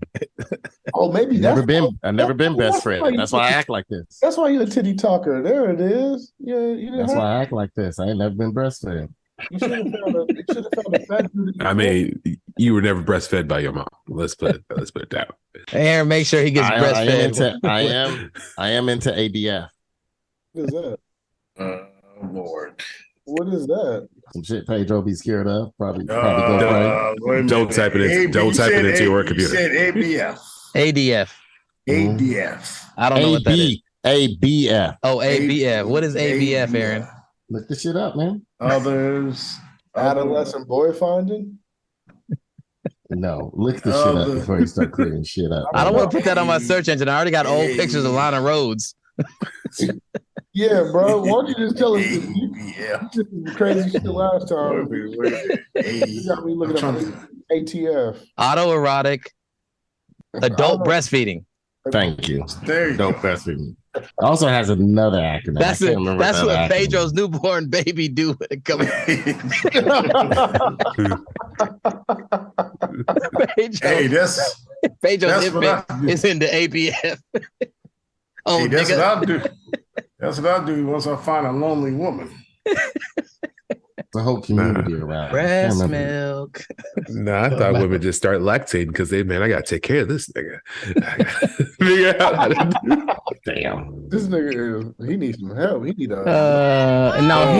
Oh, maybe I've never been best friend. That's why I act like this. That's why you're a titty talker. There it is. Yeah, that's why I act like this. I ain't never been breastfed. You should have found a fat dude. I mean, you were never breastfed by your mom. Let's put it down. Aaron, make sure he gets breastfed. I am into ADF. What is that? Lord. What is that? Some shit Pedro be scared of. Probably go don't type it in. Don't type it into your work computer. You said ABF. ADF. ADF. I don't know what that is. ABF. Oh, ABF. What is ABF, Aaron? Look this shit up, man. Others. Adolescent boy finding? No, look this shit up before you start clearing shit up. I don't want to put that on my search engine. I already got old pictures of Lana Rhodes. Yeah, bro. Why don't you just tell us? You did some crazy shit last time. You got me looking up ATF. Autoerotic adult breastfeeding. Thank you. Adult breastfeeding. Also has another acronym. That's what Pedro's newborn baby do when it comes. Pedro's infant is into ABF. Oh, hey, that's what I do. That's what I do once I find a lonely woman. The whole community around. Breast milk. No, I thought women just start lactating because I gotta take care of this nigga. Figure out how to do. Damn. This nigga he needs some help. He need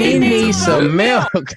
he needs some milk.